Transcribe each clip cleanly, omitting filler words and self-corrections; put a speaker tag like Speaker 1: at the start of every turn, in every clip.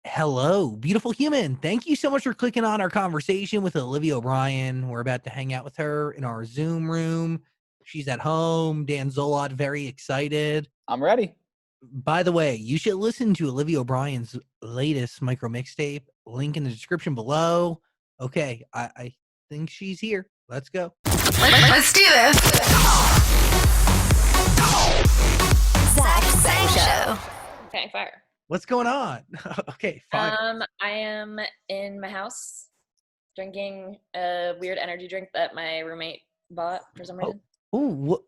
Speaker 1: Hello, beautiful human. Thank you so much for clicking on our conversation with Olivia O'Brien. We're about to hang out with her in our Zoom room. She's at home. Dan Zolot, very excited.
Speaker 2: I'm ready.
Speaker 1: By the way, you should listen to Olivia O'Brien's latest micro mixtape. Link in the description below. Okay, I think she's here. Let's go.
Speaker 3: Let's do this. Zach Show.
Speaker 4: Okay, fire.
Speaker 1: What's going on? Okay, fine.
Speaker 4: I am in my house drinking a weird energy drink that my roommate bought for some reason.
Speaker 1: Oh,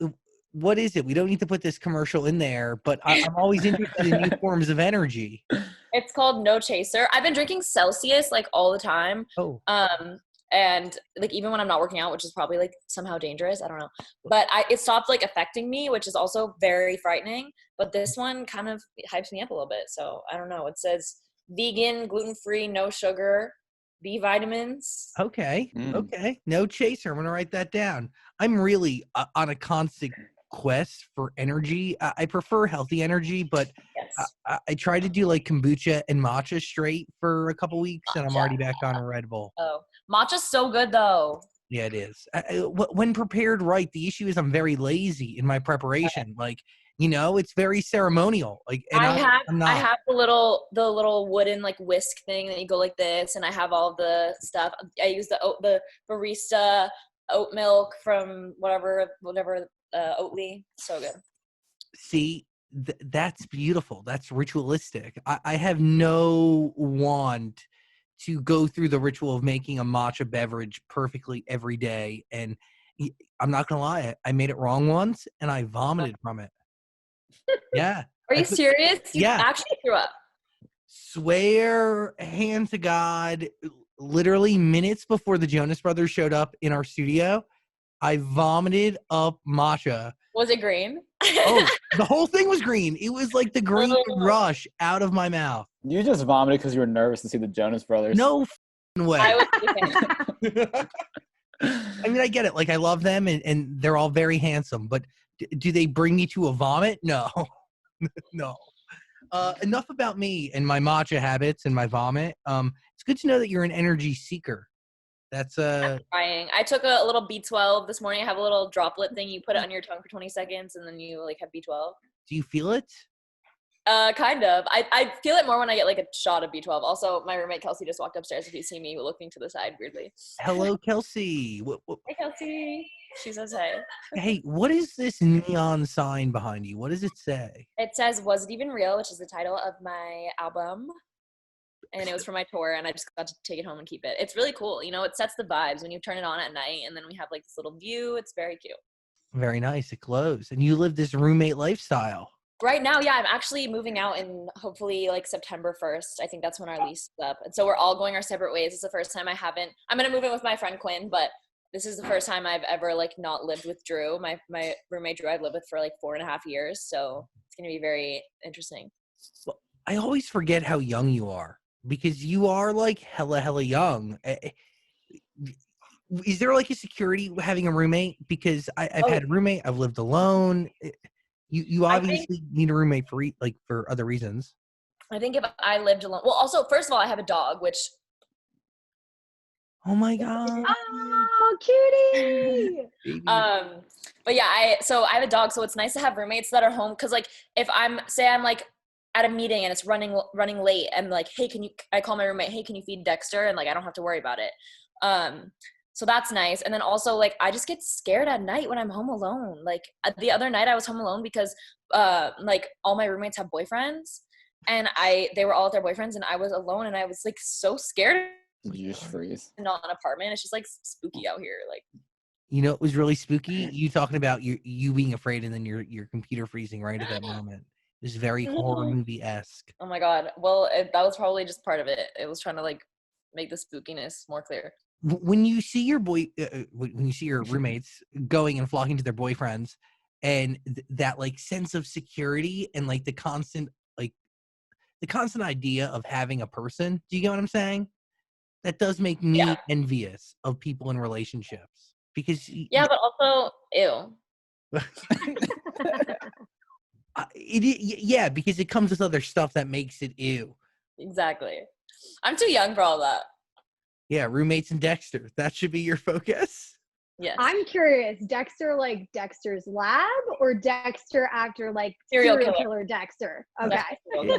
Speaker 1: what is it? We don't need to put this commercial in there, but I'm always interested in new forms of energy.
Speaker 4: It's called No Chaser. I've been drinking Celsius like all the time.
Speaker 1: Oh.
Speaker 4: And like even when I'm not working out, which is probably like somehow dangerous, I don't know. But it stopped like affecting me, which is also very frightening. But this one kind of hypes me up a little bit. So I don't know. It says vegan, gluten-free, no sugar, B vitamins.
Speaker 1: Okay. Okay. No chaser. I'm going to write that down. I'm really on a constant quest for energy. I prefer healthy energy, but
Speaker 4: Yes.
Speaker 1: I try to do like kombucha and matcha straight for a couple weeks, and I'm already back on a Red Bull.
Speaker 4: Oh, matcha's so good though.
Speaker 1: Yeah, it is. When prepared right, the issue is I'm very lazy in my preparation. Like, it's very ceremonial. Like, and
Speaker 4: I
Speaker 1: I'm
Speaker 4: have the little wooden like whisk thing that you go like this, and I have all the stuff. I use the barista oat milk from whatever Oatly. So good.
Speaker 1: See, that's beautiful. That's ritualistic. I have no want to go through the ritual of making a matcha beverage perfectly every day. And I'm not going to lie. I made it wrong once and I vomited from it. Yeah.
Speaker 4: Are you serious? You actually threw up.
Speaker 1: Swear, hand to God, literally minutes before the Jonas Brothers showed up in our studio, I vomited up matcha.
Speaker 4: Was it green?
Speaker 1: Oh, the whole thing was green. It was like the green rush out of my mouth.
Speaker 2: You just vomited because you were nervous to see the Jonas Brothers.
Speaker 1: No way.
Speaker 4: I was
Speaker 1: I mean, I get it. Like, I love them, and they're all very handsome. But do they bring me to a vomit? No. No. Enough about me and my matcha habits and my vomit. It's good to know that you're an energy seeker. That's
Speaker 4: I'm trying. I took a little B12 this morning. I have a little droplet thing. You put it on your tongue for 20 seconds, and then you like have B12.
Speaker 1: Do you feel it?
Speaker 4: Kind of. I feel it more when I get like a shot of B12. Also, my roommate Kelsey just walked upstairs. If you see me looking to the side weirdly.
Speaker 1: Hello, Kelsey.
Speaker 4: Hey, Kelsey. She says hey.
Speaker 1: Hey, what is this neon sign behind you? What does it say?
Speaker 4: It says "Was It Even Real," which is the title of my album. And it was for my tour, and I just got to take it home and keep it. It's really cool. It sets the vibes when you turn it on at night, and then we have like this little view. It's very cute.
Speaker 1: Very nice. It glows. And you live this roommate lifestyle.
Speaker 4: Right now, yeah, I'm actually moving out in hopefully like September 1st. I think that's when our lease is up. And so we're all going our separate ways. It's the first time I'm going to move in with my friend Quinn, but this is the first time I've ever like not lived with Drew. My roommate Drew I've lived with for like 4.5 years. So it's going to be very interesting.
Speaker 1: Well, I always forget how young you are. Because you are like hella young. Is there like a security having a roommate? Because I've had a roommate. I've lived alone. You obviously need a roommate for other reasons.
Speaker 4: I think if I lived alone. Well, also, first of all, I have a dog, which.
Speaker 1: Oh my God.
Speaker 4: Oh, cutie. But yeah, I have a dog, so it's nice to have roommates that are home. Because like if I'm like at a meeting and it's running late and like, hey, I call my roommate, hey, can you feed Dexter? And like, I don't have to worry about it. So that's nice. And then also like, I just get scared at night when I'm home alone. Like the other night I was home alone because like all my roommates have boyfriends and they were all with their boyfriends and I was alone and I was like so scared.
Speaker 2: You just freeze.
Speaker 4: Not an apartment. It's just like spooky out here. Like,
Speaker 1: it was really spooky. You talking about you being afraid and then your computer freezing right at that moment. It's very horror movie-esque.
Speaker 4: Oh my God. Well, that was probably just part of it. It was trying to like make the spookiness more clear.
Speaker 1: When you see your roommates going and flocking to their boyfriends and that like sense of security and like the constant idea of having a person, do you get what I'm saying? That does make me envious of people in relationships because
Speaker 4: but also ew.
Speaker 1: Yeah, because it comes with other stuff that makes it ew.
Speaker 4: Exactly. I'm too young for all that.
Speaker 1: Yeah, roommates and Dexter. That should be your focus.
Speaker 4: Yes.
Speaker 5: I'm curious, Dexter like Dexter's Lab or Dexter actor like
Speaker 4: Serial
Speaker 5: killer Dexter? Okay.
Speaker 1: Yeah.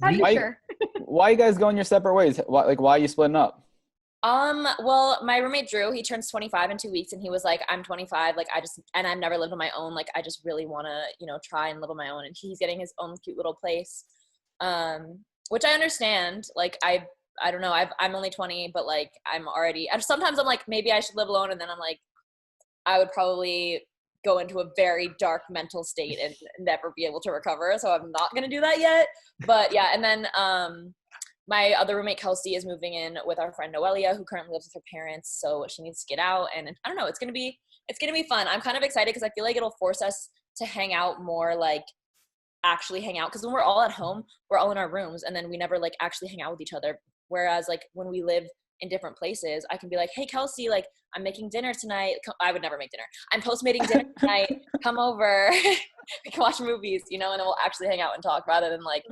Speaker 5: I'm
Speaker 2: Why-
Speaker 5: sure.
Speaker 2: Why you guys going your separate ways? Why are you splitting up?
Speaker 4: Well, my roommate Drew, he turns 25 in 2 weeks, and he was like, I'm 25, like and I've never lived on my own, like I just really want to, try and live on my own, and he's getting his own cute little place, which I understand. Like I don't know, I'm only 20, but like sometimes I'm like, maybe I should live alone, and then I'm like, I would probably go into a very dark mental state and never be able to recover, so I'm not gonna do that yet. But yeah, and then my other roommate, Kelsey, is moving in with our friend Noelia, who currently lives with her parents. So she needs to get out. And I don't know, it's going to be fun. I'm kind of excited because I feel like it'll force us to hang out more, like actually hang out. Because when we're all at home, we're all in our rooms. And then we never like actually hang out with each other. Whereas like when we live in different places, I can be like, hey, Kelsey, like I'm making dinner tonight. I would never make dinner. I'm Postmating dinner tonight. Come over. We can watch movies, and then we'll actually hang out and talk rather than like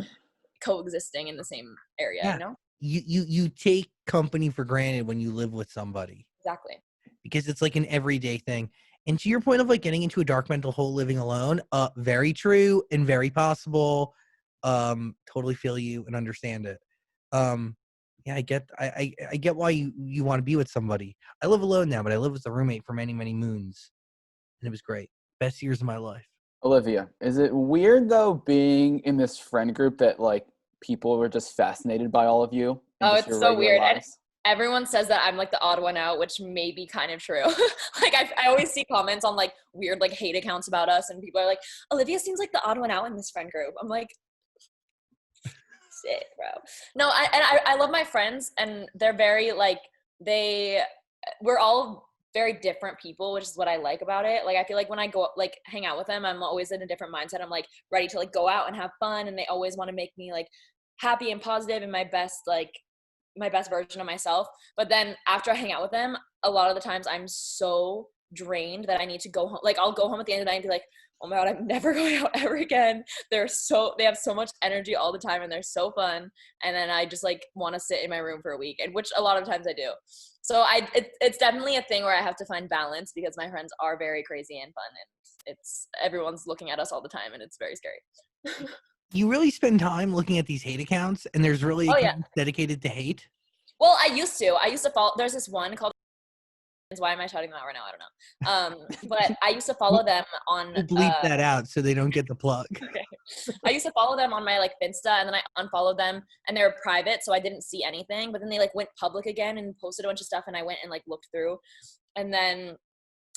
Speaker 4: coexisting in the same area.
Speaker 1: Yeah. You take company for granted when you live with somebody.
Speaker 4: Exactly.
Speaker 1: Because it's like an everyday thing. And to your point of like getting into a dark mental hole living alone, very true and very possible. Totally feel you and understand it. Yeah, I get why you want to be with somebody. I live alone now, but I lived with a roommate for many, many moons. And it was great. Best years of my life.
Speaker 2: Olivia, is it weird though being in this friend group that like people were just fascinated by all of you?
Speaker 4: Oh, it's so weird. And everyone says that I'm like the odd one out, which may be kind of true. Like I always see comments on like weird like hate accounts about us, and people are like, Olivia seems like the odd one out in this friend group. I'm like, shit, bro. No, I love my friends, and they're very like we're all very different people, which is what I like about it. Like I feel like when I go like hang out with them, I'm always in a different mindset. I'm like ready to like go out and have fun, and they always want to make me like happy and positive and my best version of myself. But then after I hang out with them, a lot of the times I'm so drained that I need to go home. Like I'll go home at the end of the night and be like, oh my God, I'm never going out ever again. They have so much energy all the time, and they're so fun. And then I just like want to sit in my room for a week, and which a lot of times I do. So it's definitely a thing where I have to find balance, because my friends are very crazy and fun, and everyone's looking at us all the time, and it's very scary.
Speaker 1: You really spend time looking at these hate accounts, and there's really accounts dedicated to hate?
Speaker 4: Well, I used to follow, there's this one called, why am I shouting that right now? I don't know. But I used to follow them on.
Speaker 1: We'll bleep that out so they don't get the plug.
Speaker 4: Okay. I used to follow them on my like Finsta, and then I unfollowed them, and they were private, so I didn't see anything. But then they like went public again and posted a bunch of stuff, and I went and like looked through, and then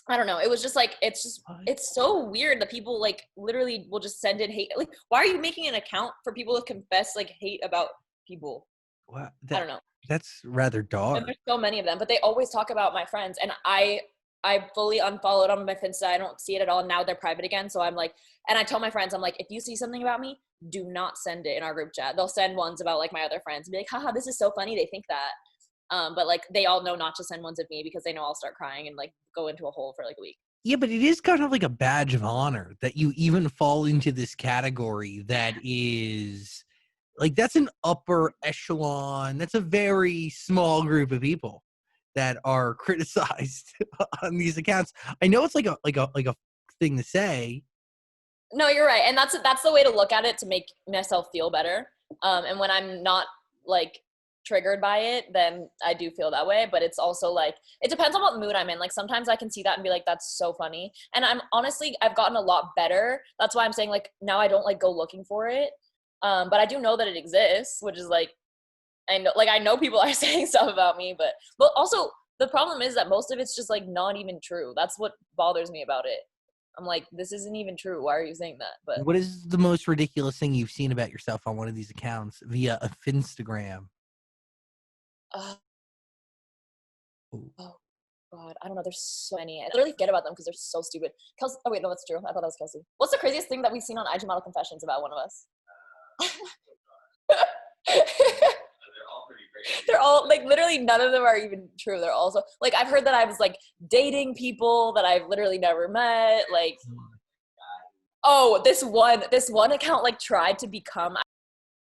Speaker 4: I don't know. It was just like it's so weird that people like literally will just send in hate. Like, why are you making an account for people to confess like hate about people?
Speaker 1: Wow,
Speaker 4: I don't know.
Speaker 1: That's rather dark.
Speaker 4: And there's so many of them, but they always talk about my friends, and I fully unfollowed on my Finsta. I don't see it at all. Now they're private again. So I'm like, and I tell my friends, I'm like, if you see something about me, do not send it in our group chat. They'll send ones about like my other friends and be like, haha, this is so funny. They think that. But like they all know not to send ones of me, because they know I'll start crying and like go into a hole for like a week.
Speaker 1: Yeah, but it is kind of like a badge of honor that you even fall into this category that is like, that's an upper echelon. That's a very small group of people that are criticized on these accounts. I know it's like a thing to say.
Speaker 4: No, you're right. And that's the way to look at it, to make myself feel better. And when I'm not like triggered by it, then I do feel that way. But it's also like, it depends on what mood I'm in. Like sometimes I can see that and be like, that's so funny. And I've gotten a lot better. That's why I'm saying like now I don't like go looking for it. But I do know that it exists, which is like, I know people are saying stuff about me, but also the problem is that most of it's just like not even true. That's what bothers me about it. I'm like, this isn't even true. Why are you saying that? But
Speaker 1: what is the most ridiculous thing you've seen about yourself on one of these accounts via a Finstagram?
Speaker 4: Oh God, I don't know. There's so many. I literally forget about them because they're so stupid. Kelsey, oh wait, no, that's true. I thought that was Kelsey. What's the craziest thing that we've seen on IG Model Confessions about one of us? They're all like, literally none of them are even true. They're also like, I've heard that I was like dating people that I've literally never met. Like, oh, this one account like tried to become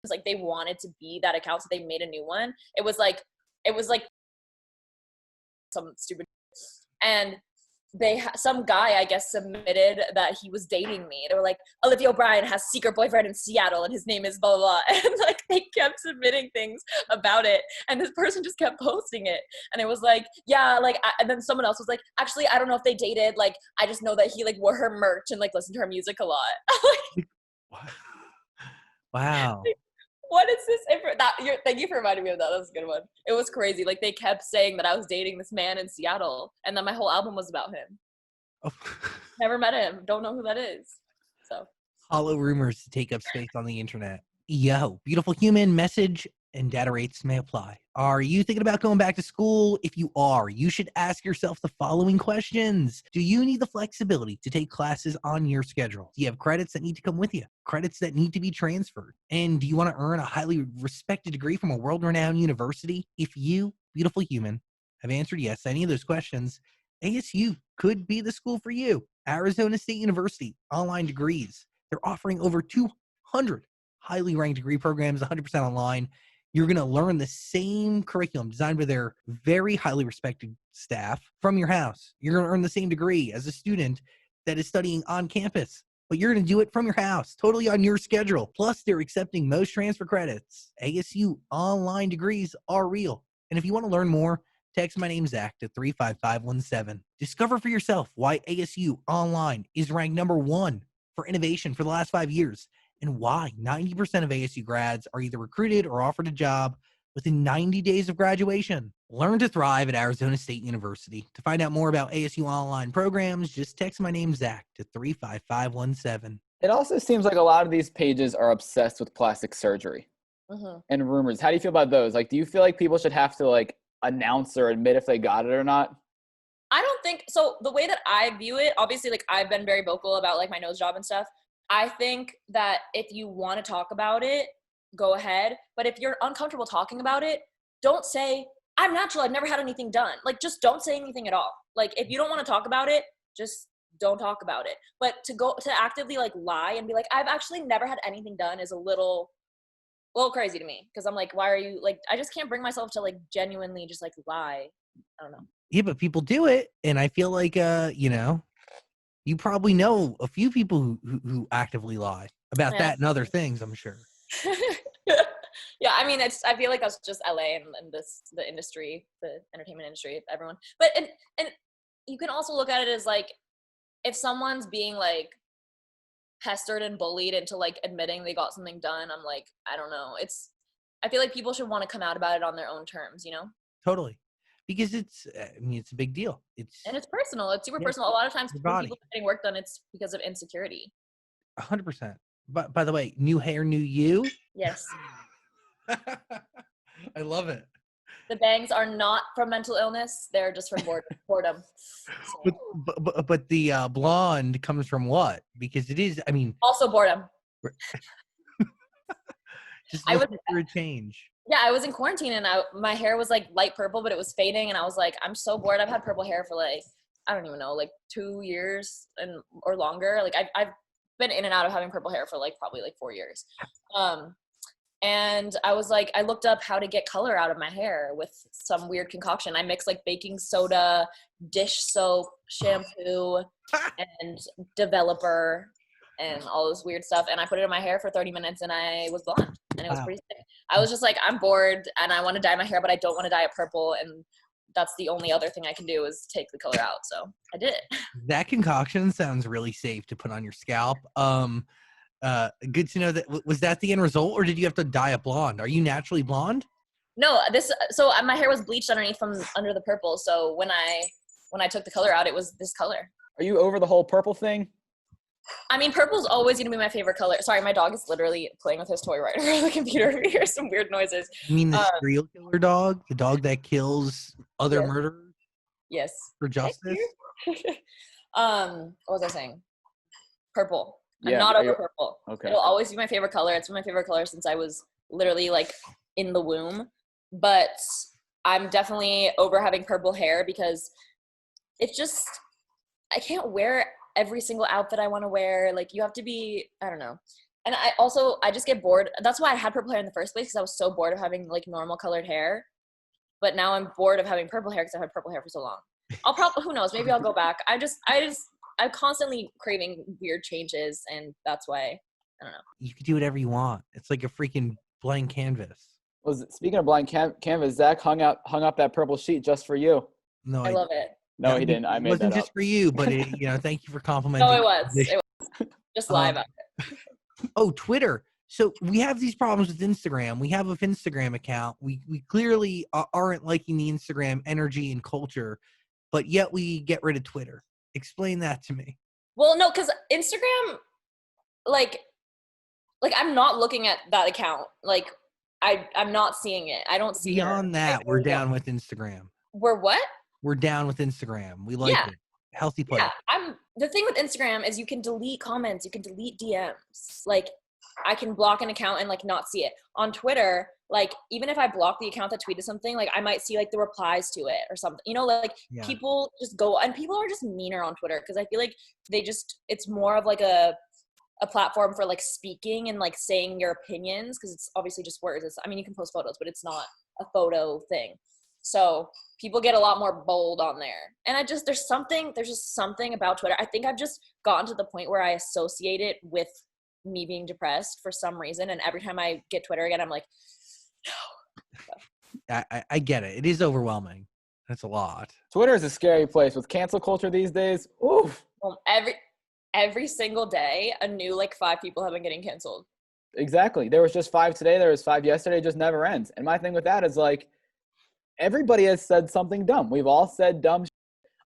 Speaker 4: because like they wanted to be that account, so they made a new one. It was like some stupid, and some guy, I guess, submitted that he was dating me. They were like, Olivia O'Brien has secret boyfriend in Seattle and his name is blah, blah, blah. And like they kept submitting things about it. And this person just kept posting it. And it was like, yeah, like, and then someone else was like, actually, I don't know if they dated. Like, I just know that he like wore her merch and like listened to her music a lot.
Speaker 1: Wow.
Speaker 4: What is this? Thank you for reminding me of that. That was a good one. It was crazy. Like they kept saying that I was dating this man in Seattle, and then my whole album was about him.
Speaker 1: Oh.
Speaker 4: Never met him. Don't know who that is. So
Speaker 1: Hollow rumors to take up space on the internet. Yo, beautiful human, message and data rates may apply. Are you thinking about going back to school? If you are, you should ask yourself the following questions. Do you need the flexibility to take classes on your schedule? Do you have credits that need to come with you? Credits that need to be transferred? And do you want to earn a highly respected degree from a world-renowned university? If you, beautiful human, have answered yes to any of those questions, ASU could be the school for you. Arizona State University, online degrees. They're offering over 200 highly ranked degree programs, 100% online. You're going to learn the same curriculum designed by their very highly respected staff from your house. You're going to earn the same degree as a student that is studying on campus, but you're going to do it from your house, totally on your schedule. Plus, they're accepting most transfer credits. ASU online degrees are real. And if you want to learn more, text my name, Zach, to 35517. Discover for yourself why ASU online is ranked #1 for innovation for the last 5 years, and why 90% of ASU grads are either recruited or offered a job within 90 days of graduation. Learn to thrive at Arizona State University. To find out more about ASU online programs, just text my name, Zach, to 35517.
Speaker 2: It also seems like a lot of these pages are obsessed with plastic surgery and rumors. How do you feel about those? Like, do you feel like people should have to like announce or admit if they got it or not?
Speaker 4: I don't think so. The way that I view it, obviously, like I've been very vocal about like my nose job and stuff. I think that if you want to talk about it, go ahead. But if you're uncomfortable talking about it, don't say, I'm natural, I've never had anything done. Like, just don't say anything at all. Like, if you don't want to talk about it, just don't talk about it. But to actively like lie and be like, I've actually never had anything done is a little crazy to me. Because I'm like, why are you like, I just can't bring myself to like genuinely just like lie. I don't know.
Speaker 1: Yeah, but people do it. And I feel like, you probably know a few people who actively lie about that and other things, I'm sure.
Speaker 4: Yeah, I mean, I feel like that's just LA and the industry, the entertainment industry, everyone. But and you can also look at it as like, if someone's being like pestered and bullied into like admitting they got something done, I'm like, I don't know. I feel like people should want to come out about it on their own terms, you know?
Speaker 1: Totally. Because it's a big deal. It's
Speaker 4: personal. It's super personal. A lot of times when
Speaker 1: body.
Speaker 4: people are getting work done, it's because of insecurity.
Speaker 1: 100%. But by the way, new hair, new you.
Speaker 4: Yes.
Speaker 1: I love it.
Speaker 4: The bangs are not from mental illness. They're just from boredom. So.
Speaker 1: But the blonde comes from what? Because it is, I mean.
Speaker 4: Also boredom.
Speaker 1: Just looking for a change.
Speaker 4: Yeah, I was in quarantine and my hair was like light purple, but it was fading. And I was like, I'm so bored. I've had purple hair for like, I don't even know, like 2 years or longer. Like I've been in and out of having purple hair for like probably like 4 years. And I was like, I looked up how to get color out of my hair with some weird concoction. I mixed like baking soda, dish soap, shampoo, and developer and all this weird stuff. And I put it in my hair for 30 minutes and I was blonde. And it was pretty sick. I was just like, I'm bored and I want to dye my hair, but I don't want to dye it purple. And that's the only other thing I can do is take the color out. So I did it.
Speaker 1: That concoction sounds really safe to put on your scalp. Good to know that. Was that the end result, or did you have to dye it blonde? Are you naturally blonde?
Speaker 4: No, so my hair was bleached underneath from under the purple. So when I took the color out, it was this color.
Speaker 2: Are you over the whole purple thing?
Speaker 4: I mean, purple's always going to be my favorite color. Sorry, my dog is literally playing with his toy right in front of the computer. We hear some weird noises.
Speaker 1: You mean the serial killer dog? The dog that kills other murderers?
Speaker 4: Yes.
Speaker 1: For justice?
Speaker 4: What was I saying? Purple. I'm
Speaker 2: Yeah,
Speaker 4: not over purple.
Speaker 2: Okay.
Speaker 4: It'll always be my favorite color. It's been my favorite color since I was literally like in the womb. But I'm definitely over having purple hair because it's just, I can't wear every single outfit I want to wear. Like, you have to be, I don't know. And I just get bored. That's why I had purple hair in the first place, because I was so bored of having like normal colored hair. But now I'm bored of having purple hair because I've had purple hair for so long. I'll probably, who knows, maybe I'll go back. I'm constantly craving weird changes, and that's why, I don't know.
Speaker 1: You can do whatever you want. It's like a freaking blank canvas.
Speaker 2: Speaking of blank canvas, Zach hung up that purple sheet just for you.
Speaker 1: No,
Speaker 4: I love it.
Speaker 2: No, he didn't. I made that up.
Speaker 1: It wasn't just for you, but thank you for complimenting.
Speaker 4: No, it was. Just lie about it.
Speaker 1: Oh, Twitter. So we have these problems with Instagram. We have an Instagram account. We clearly aren't liking the Instagram energy and culture, but yet we get rid of Twitter. Explain that to me.
Speaker 4: Well, no, because Instagram, like I'm not looking at that account. Like I'm not seeing it. I don't see
Speaker 1: Beyond that, we're down with Instagram.
Speaker 4: We're what?
Speaker 1: We're down with Instagram. We like it. Healthy place.
Speaker 4: Yeah, the thing with Instagram is you can delete comments, you can delete DMs. Like I can block an account and like not see it. On Twitter, like even if I block the account that tweeted something, like I might see like the replies to it or something. People just go, and people are just meaner on Twitter because I feel like it's more of like a platform for like speaking and like saying your opinions, because it's obviously just words. You can post photos, but it's not a photo thing. So people get a lot more bold on there. And there's just something about Twitter. I think I've just gotten to the point where I associate it with me being depressed for some reason. And every time I get Twitter again, I'm like, no.
Speaker 1: I get it. It is overwhelming. That's a lot.
Speaker 2: Twitter is a scary place with cancel culture these days. Oof.
Speaker 4: Every single day, a new like 5 people have been getting canceled.
Speaker 2: Exactly. There was just 5 today. There was 5 yesterday. It just never ends. And my thing with that is like, everybody has said something dumb. We've all said dumb shit.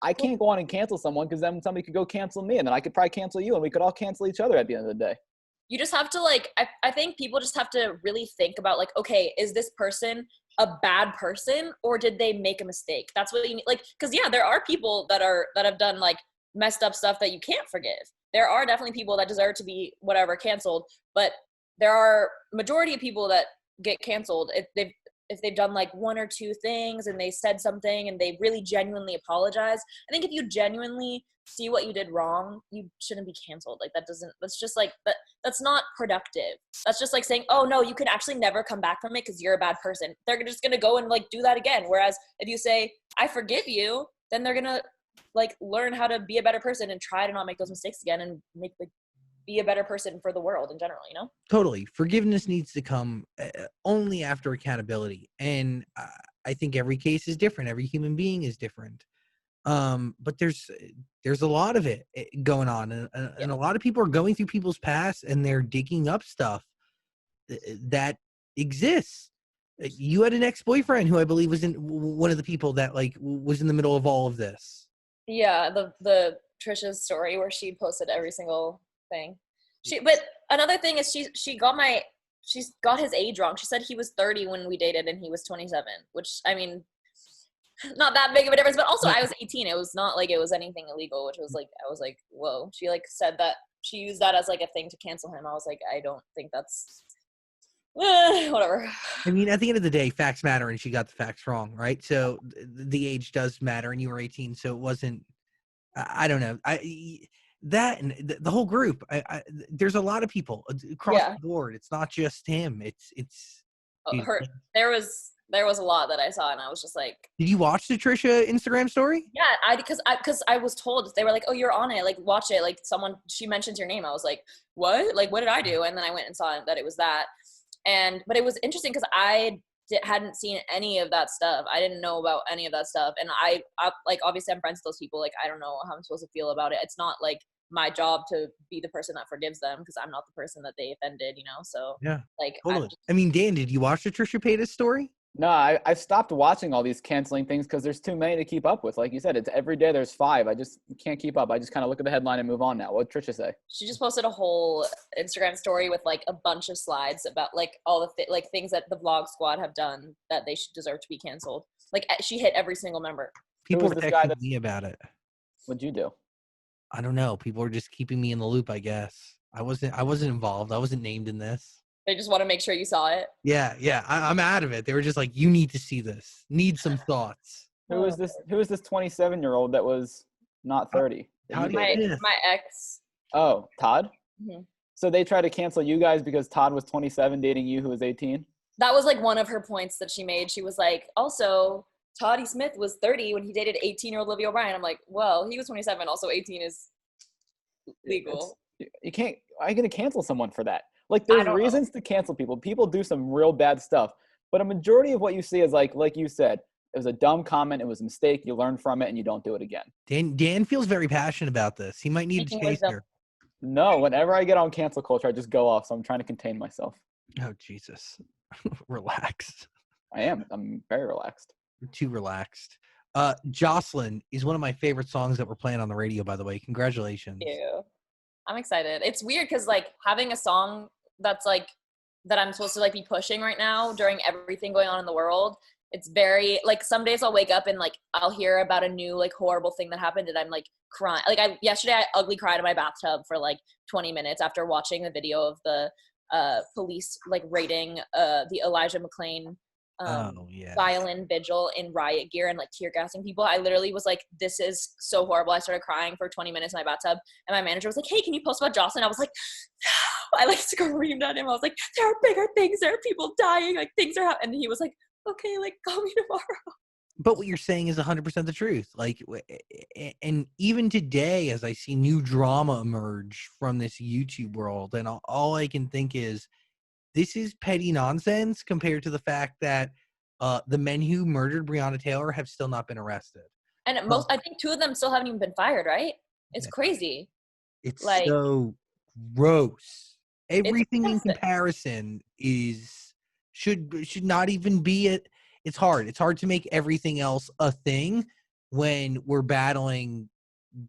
Speaker 2: I can't go on and cancel someone because then somebody could go cancel me, and then I could probably cancel you, and we could all cancel each other at the end of the day.
Speaker 4: You just have to I think people just have to really think about like, okay, is this person a bad person or did they make a mistake? That's what you need. Like, because there are people that have done like messed up stuff that you can't forgive. There are definitely people that deserve to be whatever canceled, but there are majority of people that get canceled if they've done like 1 or 2 things and they said something and they really genuinely apologize. I think if you genuinely see what you did wrong, you shouldn't be canceled. Like that's not productive. That's just like saying, oh no, you can actually never come back from it because you're a bad person. They're just going to go and like do that again. Whereas if you say, I forgive you, then they're going to like learn how to be a better person and try to not make those mistakes again and be a better person for the world in general,
Speaker 1: Totally. Forgiveness needs to come only after accountability. And I think every case is different. Every human being is different. But there's a lot of it going on. And a lot of people are going through people's past and they're digging up stuff that exists. You had an ex-boyfriend who I believe was in one of the people that like was in the middle of all of this.
Speaker 4: Yeah. The Trisha's story where she posted every single thing. But another thing is she's got his age wrong. She said he was 30 when we dated and he was 27, which not that big of a difference, but also I was 18. It was not like it was anything illegal, which was like, I was like, whoa. She like said that she used that as like a thing to cancel him. I was like, I don't think that's whatever.
Speaker 1: At the end of the day, facts matter, and she got the facts wrong, right? So the age does matter, and you were 18, so it wasn't, I don't know. That and the whole group, there's a lot of people across the board. It's not just him. It's
Speaker 4: there was a lot that I saw, and I was just like,
Speaker 1: did you watch the Trisha Instagram story?
Speaker 4: Yeah, because I was told, they were like, oh, you're on it, like watch it, like she mentions your name. I was like, what? Like, what did I do? And then I went and saw that it was that. But it was interesting because I hadn't seen any of that stuff. I didn't know about any of that stuff. And I like, obviously I'm friends with those people. Like, I don't know how I'm supposed to feel about it. It's not like my job to be the person that forgives them because I'm not the person that they offended, So
Speaker 1: yeah,
Speaker 4: like,
Speaker 1: totally. Dan, did you watch the Trisha Paytas story?
Speaker 2: No, I stopped watching all these canceling things because there's too many to keep up with. Like you said, it's every day there's 5. I just can't keep up. I just kind of look at the headline and move on now. What did Trisha say?
Speaker 4: She just posted a whole Instagram story with like a bunch of slides about like all the like things that the Vlog Squad have done that they should deserve to be canceled. Like she hit every single member.
Speaker 1: People were texting me about it.
Speaker 2: What'd you do?
Speaker 1: I don't know. People were just keeping me in the loop, I guess. I wasn't involved. I wasn't named in this.
Speaker 4: They just want to make sure you saw it.
Speaker 1: Yeah. I'm out of it. They were just like, you need to see this. Need some thoughts.
Speaker 2: Who is this 27-year-old that was not 30?
Speaker 4: My ex.
Speaker 2: Oh, Todd?
Speaker 4: Mm-hmm.
Speaker 2: So they tried to cancel you guys because Todd was 27 dating you who was 18?
Speaker 4: That was like one of her points that she made. She was like, also, Toddy Smith was 30 when he dated 18-year-old Olivia O'Brien. I'm like, well, he was 27. Also, 18 is legal.
Speaker 2: You can't. Are you going to cancel someone for that? Like,
Speaker 4: I
Speaker 2: there's
Speaker 4: don't
Speaker 2: reasons to cancel people. People do some real bad stuff. But a majority of what you see is like you said, it was a dumb comment. It was a mistake. You learn from it and you don't do it again.
Speaker 1: Dan feels very passionate about this. He might need a
Speaker 4: Speaking wisdom.
Speaker 1: chaser.
Speaker 2: No, whenever I get on cancel culture, I just go off. So I'm trying to contain myself.
Speaker 1: Oh, Jesus. Relax.
Speaker 2: I am. I'm very relaxed.
Speaker 1: You're too relaxed. Jocelyn is one of my favorite songs that we're playing on the radio, by the way. Congratulations.
Speaker 4: Thank you. I'm excited. It's weird because like having a song that's like that I'm supposed to like be pushing right now during everything going on in the world. It's very like some days I'll wake up and like I'll hear about a new like horrible thing that happened and I'm like crying. Like yesterday I ugly cried in my bathtub for like 20 minutes after watching the video of the police like raiding the Elijah McClain violin vigil in riot gear and like tear gassing people. I literally was like, this is so horrible. I started crying for 20 minutes in my bathtub and my manager was like, hey, can you post about Jocelyn? I was like, no. I like screamed at him. I was like, there are bigger things. There are people dying. Like things are happening. And he was like, okay, like call me tomorrow.
Speaker 1: But what you're saying is 100% the truth. Like, and even today, as I see new drama emerge from this YouTube world, and all I can think is, this is petty nonsense compared to the fact that the men who murdered Breonna Taylor have still not been arrested.
Speaker 4: And I think 2 of them still haven't even been fired, right? It's crazy.
Speaker 1: It's
Speaker 4: like,
Speaker 1: so gross. Everything in comparison should not even be it. It's hard. It's hard to make everything else a thing when we're battling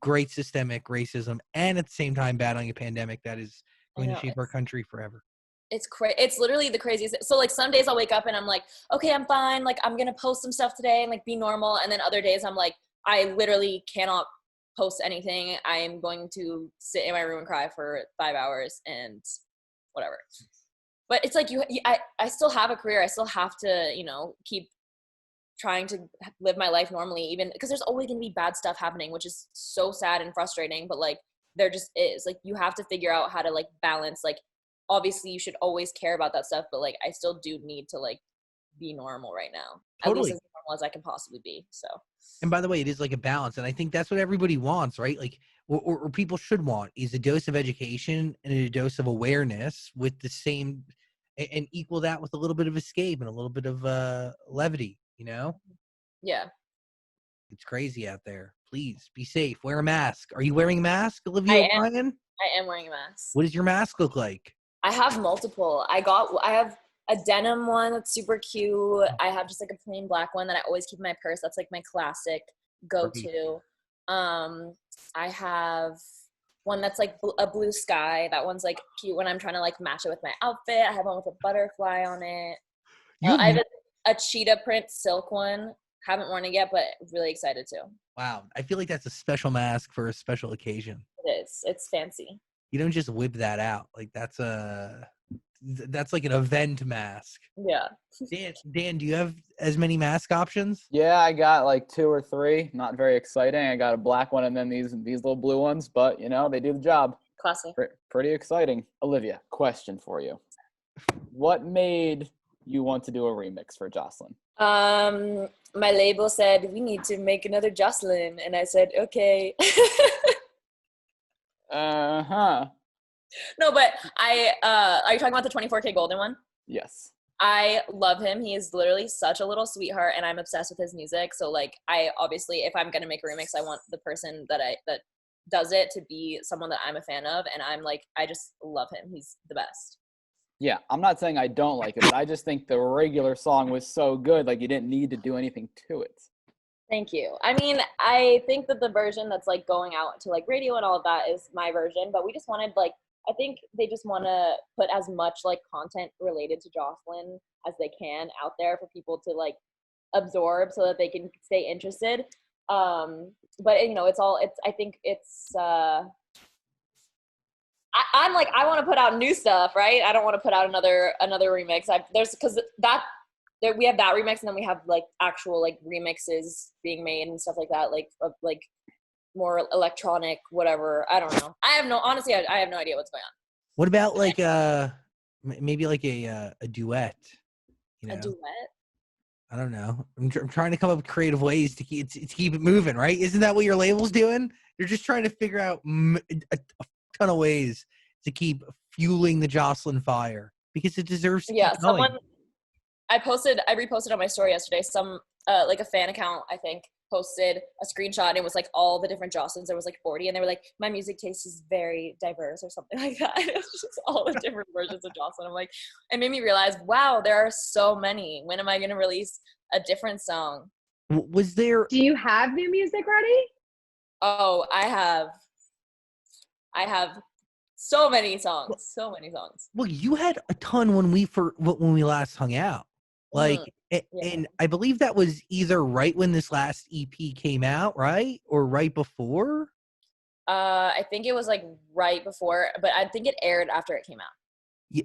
Speaker 1: great systemic racism and at the same time battling a pandemic that is going to shape our country forever.
Speaker 4: It's literally the craziest. So like some days I'll wake up and I'm like, okay, I'm fine. Like I'm going to post some stuff today and like be normal. And then other days I'm like, I literally cannot post anything. I am going to sit in my room and cry for 5 hours and whatever. But it's like I still have a career. I still have to, keep trying to live my life normally, even because there's always going to be bad stuff happening, which is so sad and frustrating. But like, there just is. Like, you have to figure out how to like balance. Like, obviously, you should always care about that stuff, but like, I still do need to like be normal right now.
Speaker 1: Totally.
Speaker 4: At least as normal as I can possibly be. So.
Speaker 1: And by the way, it is like a balance, and I think that's what everybody wants, right? Like, or people should want is a dose of education and a dose of awareness with the same. And equal that with a little bit of escape and a little bit of levity,
Speaker 4: Yeah.
Speaker 1: It's crazy out there. Please be safe. Wear a mask. Are you wearing a mask, Olivia O'Brien?
Speaker 4: I am wearing a mask.
Speaker 1: What does your mask look like?
Speaker 4: I have multiple. I have a denim one that's super cute. I have just like a plain black one that I always keep in my purse. That's like my classic go-to. I have one that's like a blue sky. That one's like cute when I'm trying to like match it with my outfit. I have one with a butterfly on it. I have a cheetah print silk one. Haven't worn it yet, but really excited to.
Speaker 1: Wow. I feel like that's a special mask for a special occasion.
Speaker 4: It is. It's fancy.
Speaker 1: You don't just whip that out. Like that's like an event mask.
Speaker 4: Yeah.
Speaker 1: Dan, do you have as many mask options?
Speaker 2: Yeah, I got like 2 or 3. Not very exciting. I got a black one and then these little blue ones, but they do the job.
Speaker 4: Classic.
Speaker 2: Pretty exciting. Olivia, question for you. What made you want to do a remix for Jocelyn?
Speaker 4: My label said we need to make another Jocelyn, and I said okay. No, but are you talking about the 24K Golden one?
Speaker 2: Yes.
Speaker 4: I love him. He is literally such a little sweetheart, and I'm obsessed with his music. So like, I obviously, if I'm gonna make a remix, I want the person that does it to be someone that I'm a fan of, and I'm like, I just love him. He's the best.
Speaker 2: Yeah, I'm not saying I don't like it, but I just think the regular song was so good, like you didn't need to do anything to it.
Speaker 4: Thank you. I mean, I think that the version that's like going out to like radio and all of that is my version, but we just wanted like, I think they just want to put as much like content related to Jocelyn as they can out there for people to like absorb so that they can stay interested. But I think it's, I'm like, I want to put out new stuff, right? I don't want to put out another remix. We have that remix, and then we have like actual like remixes being made and stuff like that, like more electronic, whatever. I don't know. I have no idea what's going on.
Speaker 1: What about like maybe like a duet? You
Speaker 4: A
Speaker 1: know,
Speaker 4: duet.
Speaker 1: I don't know. I'm trying to come up with creative ways to keep it moving, right? Isn't that what your label's doing? They're just trying to figure out a ton of ways to keep fueling the Jocelyn fire because it deserves to
Speaker 4: Yeah,
Speaker 1: keep going.
Speaker 4: I reposted on my story yesterday, like a fan account, I think, posted a screenshot and it was like all the different Joslyns. There was like 40 and they were like, my music taste is very diverse or something like that. It was just all the different versions of Jocelyn. I'm like, it made me realize, wow, there are so many. When am I going to release a different song?
Speaker 1: Was there?
Speaker 5: Do you have new music ready?
Speaker 4: Oh, I have so many songs.
Speaker 1: Well, you had a ton when we last hung out. Like,
Speaker 4: Yeah.
Speaker 1: and I believe that was either right when this last EP came out, right? Or right before?
Speaker 4: I think it was like right before, but I think it aired after it came out.
Speaker 1: Yeah,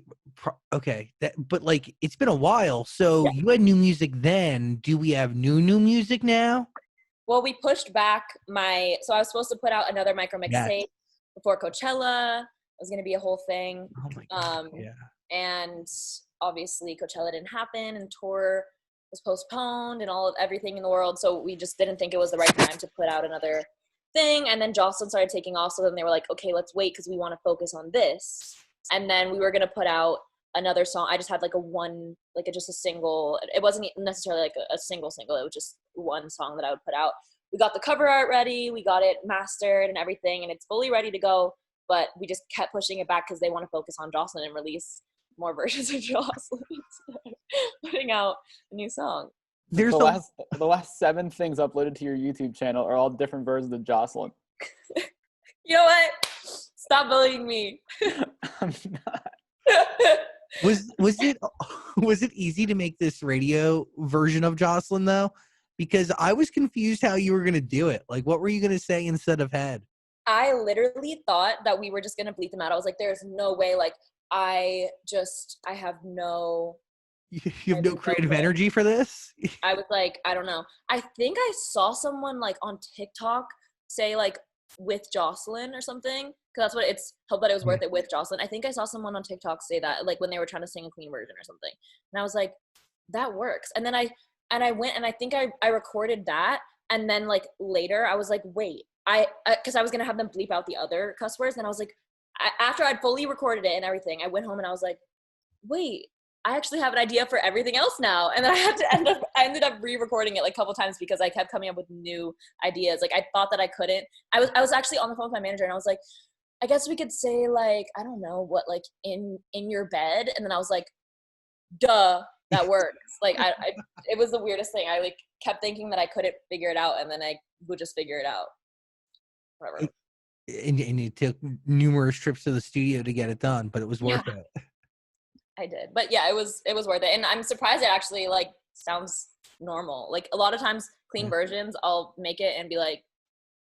Speaker 1: okay. But like, it's been a while. So
Speaker 4: Yeah.
Speaker 1: you had new music then. Do we have new music now?
Speaker 4: Well, we pushed back so I was supposed to put out another micro mixtape before Coachella. It was going to be a whole thing.
Speaker 1: Oh my God. Yeah.
Speaker 4: And obviously Coachella didn't happen and tour was postponed and everything in the world. So we just didn't think it was the right time to put out another thing. And then Jocelyn started taking off. So then they were like, okay, let's wait because we want to focus on this. And then we were going to put out another song. I just had just a single. It wasn't necessarily like a single. It was just one song that I would put out. We got the cover art ready. We got it mastered and everything. And it's fully ready to go. But we just kept pushing it back because they want to focus on Jocelyn and release more versions of Jocelyn putting out a new song.
Speaker 2: The last 7 things uploaded to your YouTube channel are all different versions of Jocelyn.
Speaker 4: You know what? Stop bullying me.
Speaker 2: I'm not.
Speaker 1: Was it easy to make this radio version of Jocelyn though? Because I was confused how you were gonna do it. Like, what were you gonna say instead of head?
Speaker 4: I literally thought that we were just gonna bleep them out. I was like, there's no way. Like, I have no.
Speaker 1: You have no creative energy for this?
Speaker 4: I was like, I don't know. I think I saw someone like on TikTok say like with Jocelyn or something. Because that's what it's hope that it was worth it with Jocelyn. I think I saw someone on TikTok say that like when they were trying to sing a clean version or something. And I was like, that works. And then I went and I think I recorded that. And then like later I was like, wait, because I was going to have them bleep out the other cuss words. And I was like, after I'd fully recorded it and everything, I went home and I was like, wait, I actually have an idea for everything else now. And then I ended up re-recording it like a couple times because I kept coming up with new ideas. Like I thought that I couldn't. I was actually on the phone with my manager and I was like, I guess we could say like, I don't know what, like in your bed. And then I was like, duh, that works. Like it was the weirdest thing. I like kept thinking that I couldn't figure it out. And then I would just figure it out. Whatever.
Speaker 1: And it took numerous trips to the studio to get it done, but it was worth it.
Speaker 4: I did. But yeah, it was worth it. And I'm surprised it actually like sounds normal. Like a lot of times clean versions, I'll make it and be like,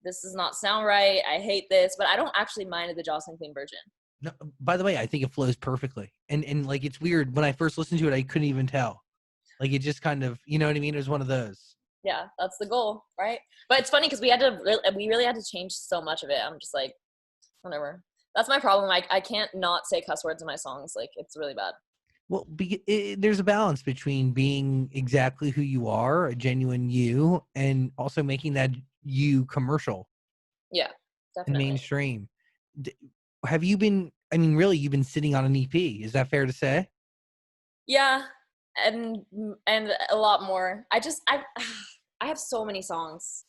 Speaker 4: this does not sound right. I hate this, but I don't actually mind the Jocelyn clean version.
Speaker 1: No, by the way, I think it flows perfectly. And like, it's weird. When I first listened to it, I couldn't even tell. Like, it just kind of, you know what I mean? It was one of those.
Speaker 4: Yeah, that's the goal, right? But it's funny because we really had to change so much of it. I'm just like, whatever. That's my problem. I can't not say cuss words in my songs. Like, it's really bad.
Speaker 1: Well, there's a balance between being exactly who you are, a genuine you, and also making that you commercial.
Speaker 4: Yeah, definitely.
Speaker 1: And mainstream. Have you been, I mean, really, you've been sitting on an EP. Is that fair to say?
Speaker 4: Yeah, and a lot more. I have so many songs.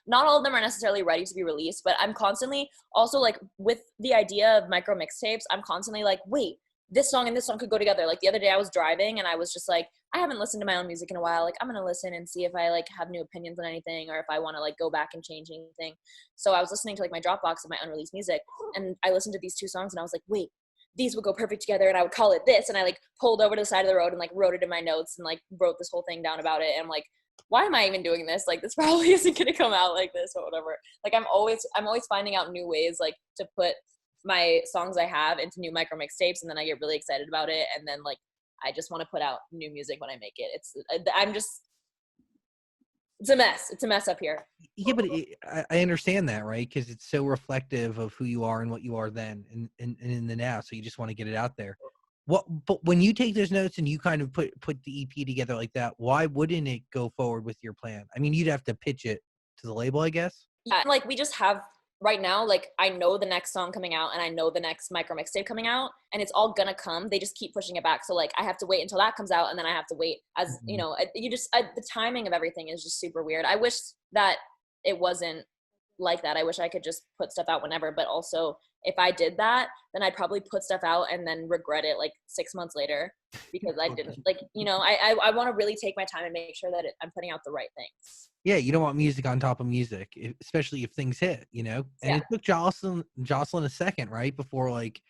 Speaker 4: Not all of them are necessarily ready to be released, but I'm constantly also like with the idea of micro mixtapes, I'm constantly like, wait, this song and this song could go together. Like the other day I was driving and I was just like, I haven't listened to my own music in a while. Like I'm going to listen and see if I like have new opinions on anything or if I want to like go back and change anything. So I was listening to like my Dropbox of my unreleased music and I listened to these 2 songs and I was like, wait, these would go perfect together and I would call it this. And I like pulled over to the side of the road and like wrote it in my notes and like wrote this whole thing down about it. And I'm like, why am I even doing this? Like this probably isn't going to come out like this or whatever. Like I'm always finding out new ways like to put my songs I have into new micro mixtapes and then I get really excited about it and then like I just want to put out new music when I make it. I'm just It's a mess. It's a mess up here.
Speaker 1: Yeah, but I understand that, right? Because it's so reflective of who you are and what you are then and in the now. So you just want to get it out there. But when you take those notes and you kind of put the EP together like that, why wouldn't it go forward with your plan? I mean, you'd have to pitch it to the label, I guess.
Speaker 4: Yeah, like we just have right now, like I know the next song coming out and I know the next micro mixtape coming out and it's all gonna come. They just keep pushing it back. So like I have to wait until that comes out and then I have to wait as, you know, the timing of everything is just super weird. I wish that it wasn't like that. I wish I could just put stuff out whenever, but also if I did that, then I'd probably put stuff out and then regret it like 6 months later because I didn't like, you know, I want to really take my time and make sure that I'm putting out the right things.
Speaker 1: Yeah, you don't want music on top of music, especially if things hit, you know? And it took Jocelyn a second, right? Before like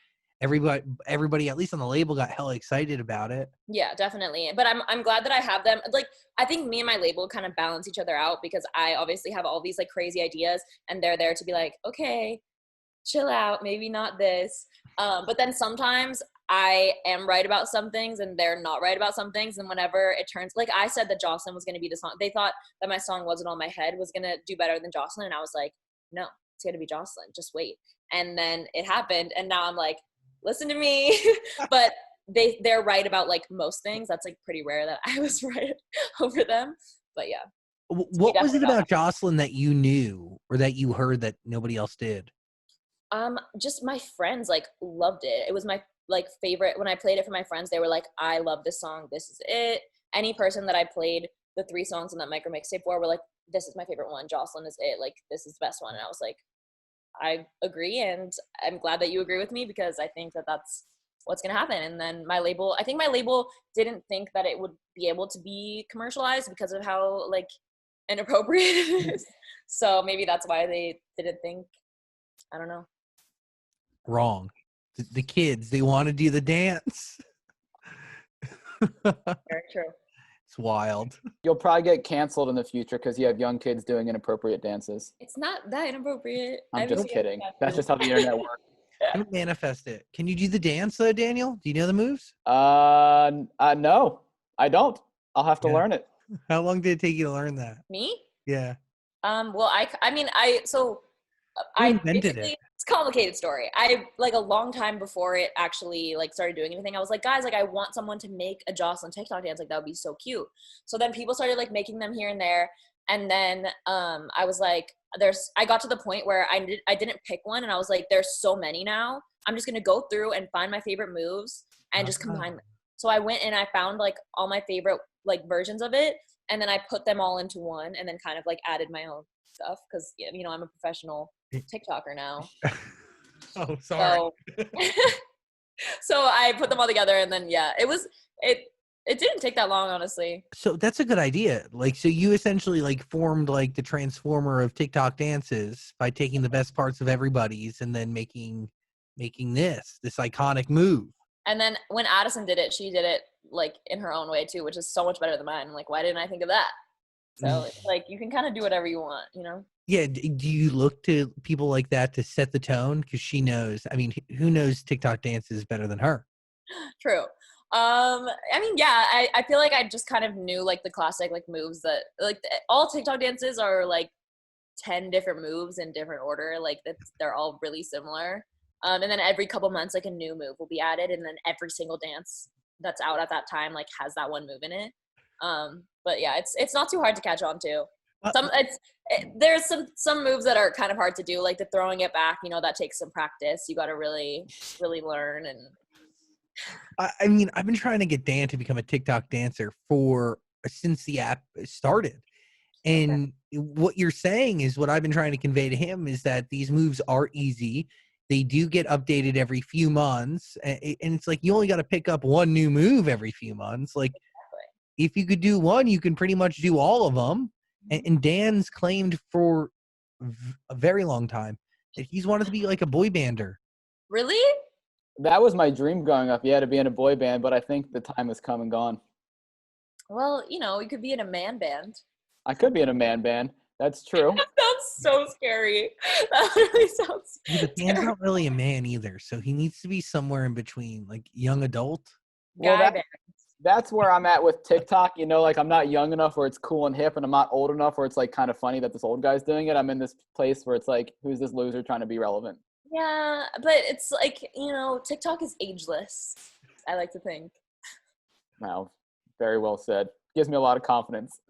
Speaker 1: everybody, at least on the label, got hella excited about it.
Speaker 4: Yeah, definitely. But I'm glad that I have them. Like, I think me and my label kind of balance each other out because I obviously have all these like crazy ideas and they're there to be like, okay, chill out, maybe not this. But then sometimes I am right about some things and they're not right about some things. And whenever it turns, like I said that Jocelyn was going to be the song. They thought that my song Wasn't On My Head was going to do better than Jocelyn. And I was like, no, it's going to be Jocelyn. Just wait. And then it happened. And now I'm like, listen to me. But they're right about like most things. That's like pretty rare that I was right over them. But yeah.
Speaker 1: What was it about Jocelyn that you knew or that you heard that nobody else did?
Speaker 4: Just my friends like loved it. It was my like favorite. When I played it for my friends, they were like, I love this song. This is it. Any person that I played the 3 songs in that micro mixtape for were like, this is my favorite one. Jocelyn is it. Like, this is the best one. And I was like, I agree. And I'm glad that you agree with me because I think that that's what's going to happen. And then I think my label didn't think that it would be able to be commercialized because of how like inappropriate it is. So maybe that's why they didn't think, I don't know.
Speaker 1: Wrong. The kids, they want to do the dance.
Speaker 4: Very true.
Speaker 1: It's wild.
Speaker 2: You'll probably get canceled in the future because you have young kids doing inappropriate dances.
Speaker 4: It's not that inappropriate.
Speaker 2: I'm just kidding. That's just how the internet works.
Speaker 1: Don't manifest it. Can you do the dance, Daniel? Do you know the moves?
Speaker 2: No, I don't. I'll have to learn it.
Speaker 1: How long did it take you to learn that?
Speaker 4: Me?
Speaker 1: Yeah.
Speaker 4: Well, I
Speaker 1: invented it.
Speaker 4: It's a complicated story. I like a long time before it actually like started doing anything, I was like, guys, like I want someone to make a Jocelyn TikTok dance. Like that would be so cute. So then people started like making them here and there. And then I was like, I got to the point where I didn't pick one and I was like, there's so many now. I'm just going to go through and find my favorite moves and just combine them. So I went and I found like all my favorite like versions of it. And then I put them all into one and then kind of like added my own stuff because, you know, I'm a professional TikToker now.
Speaker 1: Oh, sorry.
Speaker 4: So I put them all together and then, yeah, it didn't take that long, honestly.
Speaker 1: So that's a good idea. Like, so you essentially like formed like the transformer of TikTok dances by taking the best parts of everybody's and then making this iconic move.
Speaker 4: And then when Addison did it, she did it like in her own way too, which is so much better than mine. I'm like, why didn't I think of that? So it's like you can kind of do whatever you want, you know?
Speaker 1: Yeah. Do you look to people like that to set the tone? Because she knows. I mean, who knows TikTok dances better than her?
Speaker 4: True. I mean, yeah, I feel like I just kind of knew like the classic like moves that like all TikTok dances are like 10 different moves in different order. Like they're all really similar. And then every couple months, like a new move will be added. And then every single dance that's out at that time, like has that one move in it. But yeah, it's not too hard to catch on to. There's some moves that are kind of hard to do, like the throwing it back, you know, that takes some practice. You got to really, really learn. And
Speaker 1: I mean, I've been trying to get Dan to become a TikTok dancer since the app started. And what you're saying is what I've been trying to convey to him is that these moves are easy. They do get updated every few months. And it's like, you only got to pick up one new move every few months. Like if you could do one, you can pretty much do all of them. And Dan's claimed for a very long time that he's wanted to be like a boy bander.
Speaker 4: Really?
Speaker 2: That was my dream growing up. Yeah, to be in a boy band, but I think the time has come and gone.
Speaker 4: Well, you know, you could be in a man band.
Speaker 2: I could be in a man band. That's true.
Speaker 4: That sounds so scary. That really sounds
Speaker 1: scary. But Dan's not really a man either, so he needs to be somewhere in between, like young adult.
Speaker 2: Well, That's where I'm at with TikTok. You know, like I'm not young enough where it's cool and hip, and I'm not old enough where it's like kind of funny that this old guy's doing it. I'm in this place where it's like, who's this loser trying to be relevant?
Speaker 4: Yeah, but it's like, TikTok is ageless, I like to think.
Speaker 2: Wow, very well said. Gives me a lot of confidence.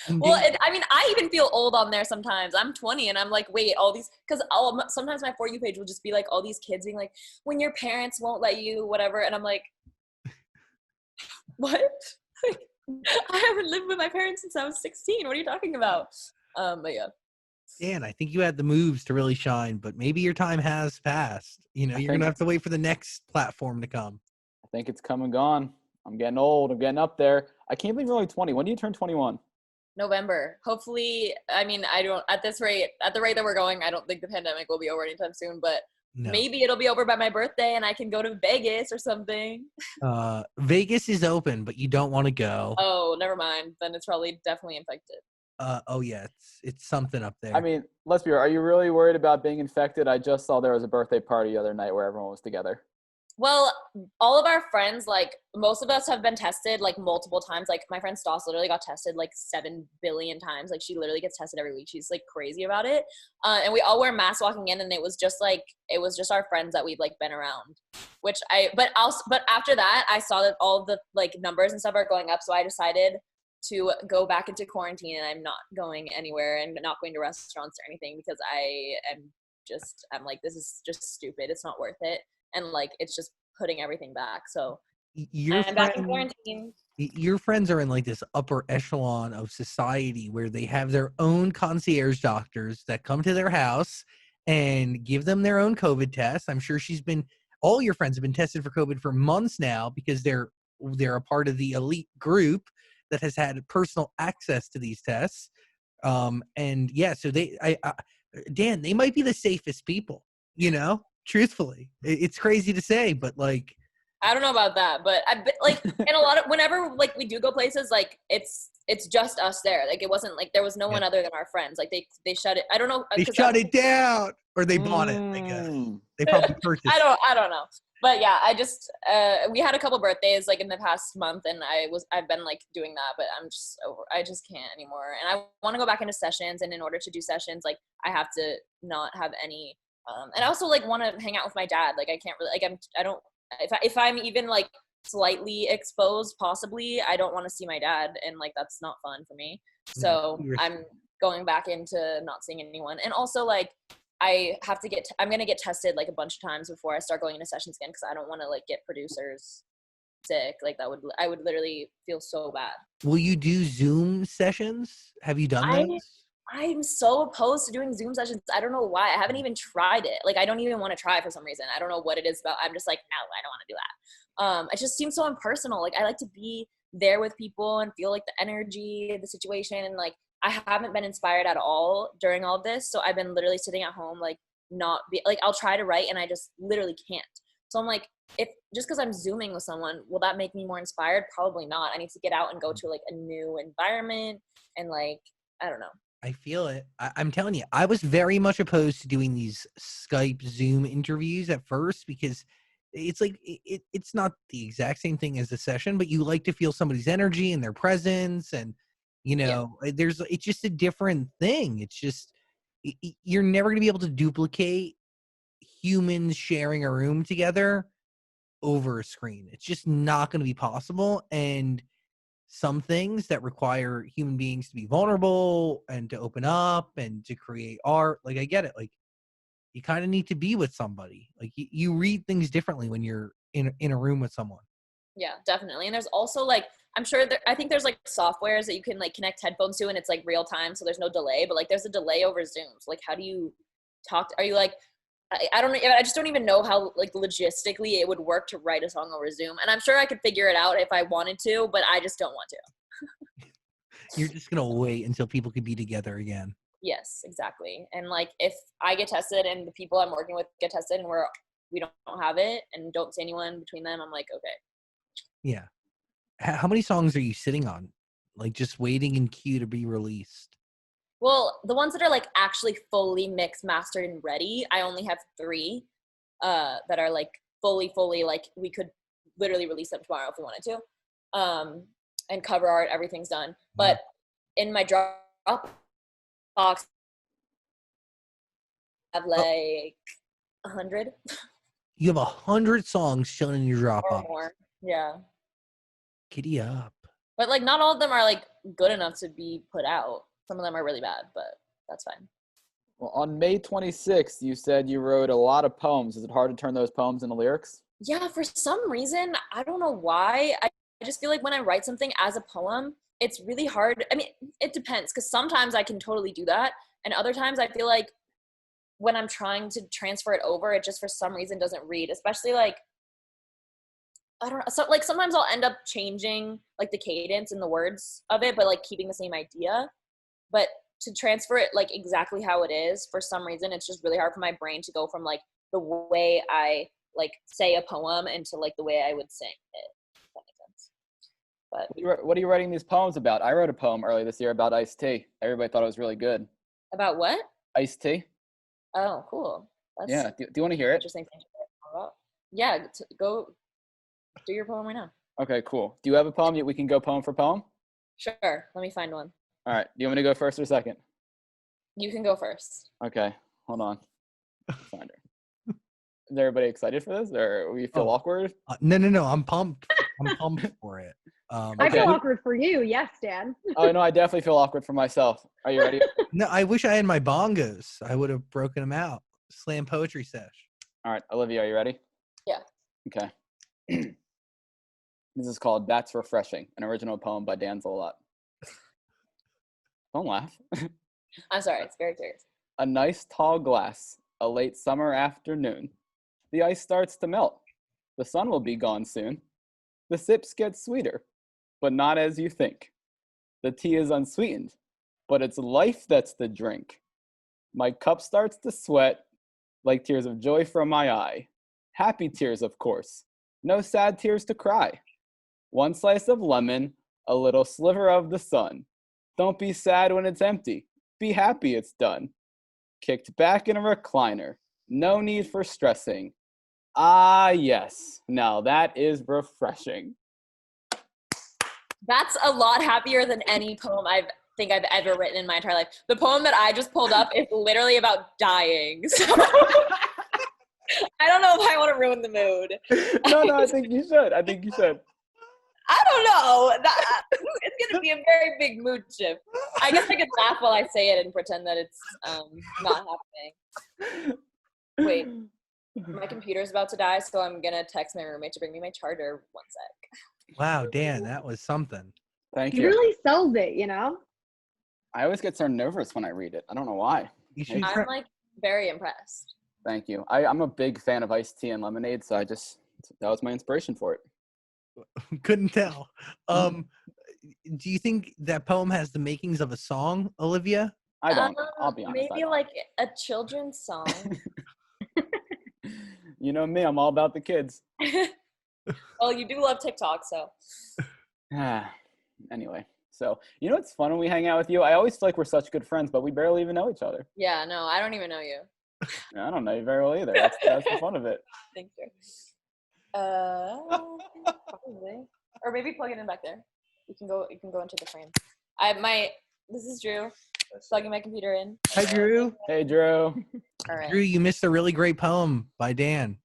Speaker 4: Well, I even feel old on there sometimes. I'm 20 and I'm like, wait, all these, because sometimes my For You page will just be like all these kids being like, when your parents won't let you, whatever. And I'm like, what? I haven't lived with my parents since I was 16. What are you talking about? But yeah.
Speaker 1: Dan, I think you had the moves to really shine, but maybe your time has passed. You're going to have to wait for the next platform to come.
Speaker 2: I think it's come and gone. I'm getting old. I'm getting up there. I can't believe you're only 20. When do you turn 21?
Speaker 4: November. Hopefully, at the rate that we're going, I don't think the pandemic will be over anytime soon, but maybe it'll be over by my birthday and I can go to Vegas or something.
Speaker 1: Vegas is open, but you don't want to go.
Speaker 4: Oh, never mind. Then it's probably definitely infected.
Speaker 1: Oh yeah, it's something up there.
Speaker 2: I mean, let's be real. Are you really worried about being infected? I just saw there was a birthday party the other night where everyone was together.
Speaker 4: Well, all of our friends, like most of us have been tested like multiple times. Like my friend Stoss literally got tested like 7 billion times. Like she literally gets tested every week. She's like crazy about it. And we all wear masks walking in, and it was just our friends that we've like been around. But after that, I saw that all the like numbers and stuff are going up. So I decided to go back into quarantine, and I'm not going anywhere and not going to restaurants or anything because I'm like, this is just stupid. It's not worth it. And like, it's just putting everything back. So I'm back in quarantine.
Speaker 1: Your friends are in like this upper echelon of society where they have their own concierge doctors that come to their house and give them their own COVID test. I'm sure all your friends have been tested for COVID for months now because they're a part of the elite group that has had personal access to these tests. And yeah, so Dan, they might be the safest people, truthfully. It's crazy to say, but like,
Speaker 4: I don't know about that, but in a lot of, whenever like we do go places, like it's just us there. Like it wasn't like there was no one other than our friends. Like they shut it. I don't know.
Speaker 1: They shut it down or they bought it, I guess. They probably purchased it.
Speaker 4: I don't know. But yeah, I just we had a couple birthdays like in the past month, and I've been like doing that, but I'm just over. I just can't anymore, and I want to go back into sessions. And in order to do sessions, like I have to not have any. And I also like want to hang out with my dad. Like I can't really like I don't if I'm even like slightly exposed, possibly I don't want to see my dad, and like that's not fun for me. So I'm going back into not seeing anyone, and also like. I'm going to get tested like a bunch of times before I start going into sessions again because I don't want to like get producers sick. Like I would literally feel so bad.
Speaker 1: Will you do Zoom sessions? Have you done those?
Speaker 4: I'm so opposed to doing Zoom sessions. I don't know why. I haven't even tried it. Like I don't even want to try it for some reason. I don't know what it is about. I'm just like, no, I don't want to do that. It just seems so impersonal. Like I like to be there with people and feel like the energy of the situation, and like I haven't been inspired at all during all of this. So I've been literally sitting at home, like I'll try to write and I just literally can't. So I'm like, just because I'm Zooming with someone, will that make me more inspired? Probably not. I need to get out and go to like a new environment and like, I don't know.
Speaker 1: I feel it. I'm telling you, I was very much opposed to doing these Skype Zoom interviews at first because it's like, it's not the exact same thing as a session, but you like to feel somebody's energy and their presence and, it's just a different thing. It's just, you're never going to be able to duplicate humans sharing a room together over a screen. It's just not going to be possible. And some things that require human beings to be vulnerable and to open up and to create art, like I get it. Like you kind of need to be with somebody. Like you read things differently when you're in a room with someone.
Speaker 4: Yeah, definitely. And there's also like, I think there's like softwares that you can like connect headphones to and it's like real time. So there's no delay, but like there's a delay over Zoom. So like, how do you are you like, I don't know. I just don't even know how like logistically it would work to write a song over Zoom. And I'm sure I could figure it out if I wanted to, but I just don't want to.
Speaker 1: You're just going to wait until people can be together again.
Speaker 4: Yes, exactly. And like, if I get tested and the people I'm working with get tested and we don't have it and don't see anyone between them, I'm like, okay.
Speaker 1: Yeah. How many songs are you sitting on? Like just waiting in queue to be released?
Speaker 4: Well, the ones that are like actually fully mixed, mastered, and ready, I only have 3 that are like fully like we could literally release them tomorrow if we wanted to. and cover art, everything's done. But in my Dropbox, I have like 100
Speaker 1: You have 100 songs chilling in your
Speaker 4: or
Speaker 1: Dropbox.
Speaker 4: more. Yeah.
Speaker 1: Giddy up.
Speaker 4: But like not all of them are like good enough to be put out. Some of them are really bad, but that's fine.
Speaker 2: Well, on May 26th, you said you wrote a lot of poems. Is it hard to turn those poems into lyrics?
Speaker 4: Yeah, for some reason, I don't know why. I just feel like when I write something as a poem, it's really hard. I mean, it depends, because sometimes I can totally do that. And other times I feel like when I'm trying to transfer it over, it just for some reason doesn't read, especially like, I don't know. So like sometimes I'll end up changing like the cadence and the words of it, but like keeping the same idea. But to transfer it like exactly how it is, for some reason, it's just really hard for my brain to go from like the way I like say a poem into like the way I would sing it. If that makes sense. But
Speaker 2: What are you writing these poems about? I wrote a poem earlier this year about iced tea. Everybody thought it was really good.
Speaker 4: about what?
Speaker 2: Iced tea?
Speaker 4: Oh, cool. That's
Speaker 2: Yeah. Do you want to hear it?
Speaker 4: interesting thing to talk about. Yeah, go do your poem right now.
Speaker 2: Okay, cool. Do you have a poem? We can go poem for poem?
Speaker 4: Sure. Let me find one.
Speaker 2: All right. Do you want me to go first or second?
Speaker 4: You can go first.
Speaker 2: Okay. Hold on. Find her. Is everybody excited for this, or we feel awkward?
Speaker 1: No. I'm pumped. I'm pumped for it.
Speaker 5: I feel awkward for you. Yes, Dan.
Speaker 2: Oh, no, I definitely feel awkward for myself. Are you ready?
Speaker 1: No, I wish I had my bongos. I would have broken them out. Slam poetry sesh.
Speaker 2: All right. Olivia, are you ready?
Speaker 4: Yeah.
Speaker 2: Okay. This is called That's Refreshing, an original poem by Dan Zolot. Don't laugh.
Speaker 4: I'm sorry. It's very serious.
Speaker 2: A nice tall glass, a late summer afternoon. The ice starts to melt. The sun will be gone soon. The sips get sweeter, but not as you think. The tea is unsweetened, but it's life that's the drink. My cup starts to sweat like tears of joy from my eye. Happy tears, of course. No sad tears to cry. One slice of lemon, a little sliver of the sun. Don't be sad when it's empty. Be happy it's done. Kicked back in a recliner. No need for stressing. Ah, yes. Now that is refreshing.
Speaker 4: That's a lot happier than any poem I think I've ever written in my entire life. The poem that I just pulled up is literally about dying. So I don't know if I want to ruin the mood.
Speaker 2: No, I think you should.
Speaker 4: I don't know. It's going to be a very big mood shift. I guess I could laugh while I say it and pretend that it's not happening. Wait, my computer's about to die, so I'm going to text my roommate to bring me my charger. One sec.
Speaker 1: Wow, Dan, that was something.
Speaker 2: Thank
Speaker 5: You
Speaker 2: you.
Speaker 5: really sold it, you know?
Speaker 2: I always get so nervous when I read it. I don't know why.
Speaker 1: You should
Speaker 4: I'm like very impressed.
Speaker 2: Thank you. I'm a big fan of iced tea and lemonade, so that was my inspiration for it.
Speaker 1: couldn't tell. Do you think that poem has the makings of a song, Olivia?
Speaker 2: I don't. I'll be honest.
Speaker 4: Maybe like a children's song.
Speaker 2: You know me, I'm all about the kids.
Speaker 4: Well, you do love TikTok, so.
Speaker 2: Anyway, so you know what's fun when we hang out with you? I always feel like we're such good friends, but we barely even know each other.
Speaker 4: Yeah, no, I don't even know you.
Speaker 2: I don't know you very well either. That's the fun of it.
Speaker 4: Thank you. Probably. Or maybe plug it in back there. You can go into the frame. This is Drew. Plugging my computer in.
Speaker 1: Hi, Drew.
Speaker 2: Hey, Drew.
Speaker 4: All right.
Speaker 1: Drew, you missed a really great poem by Dan.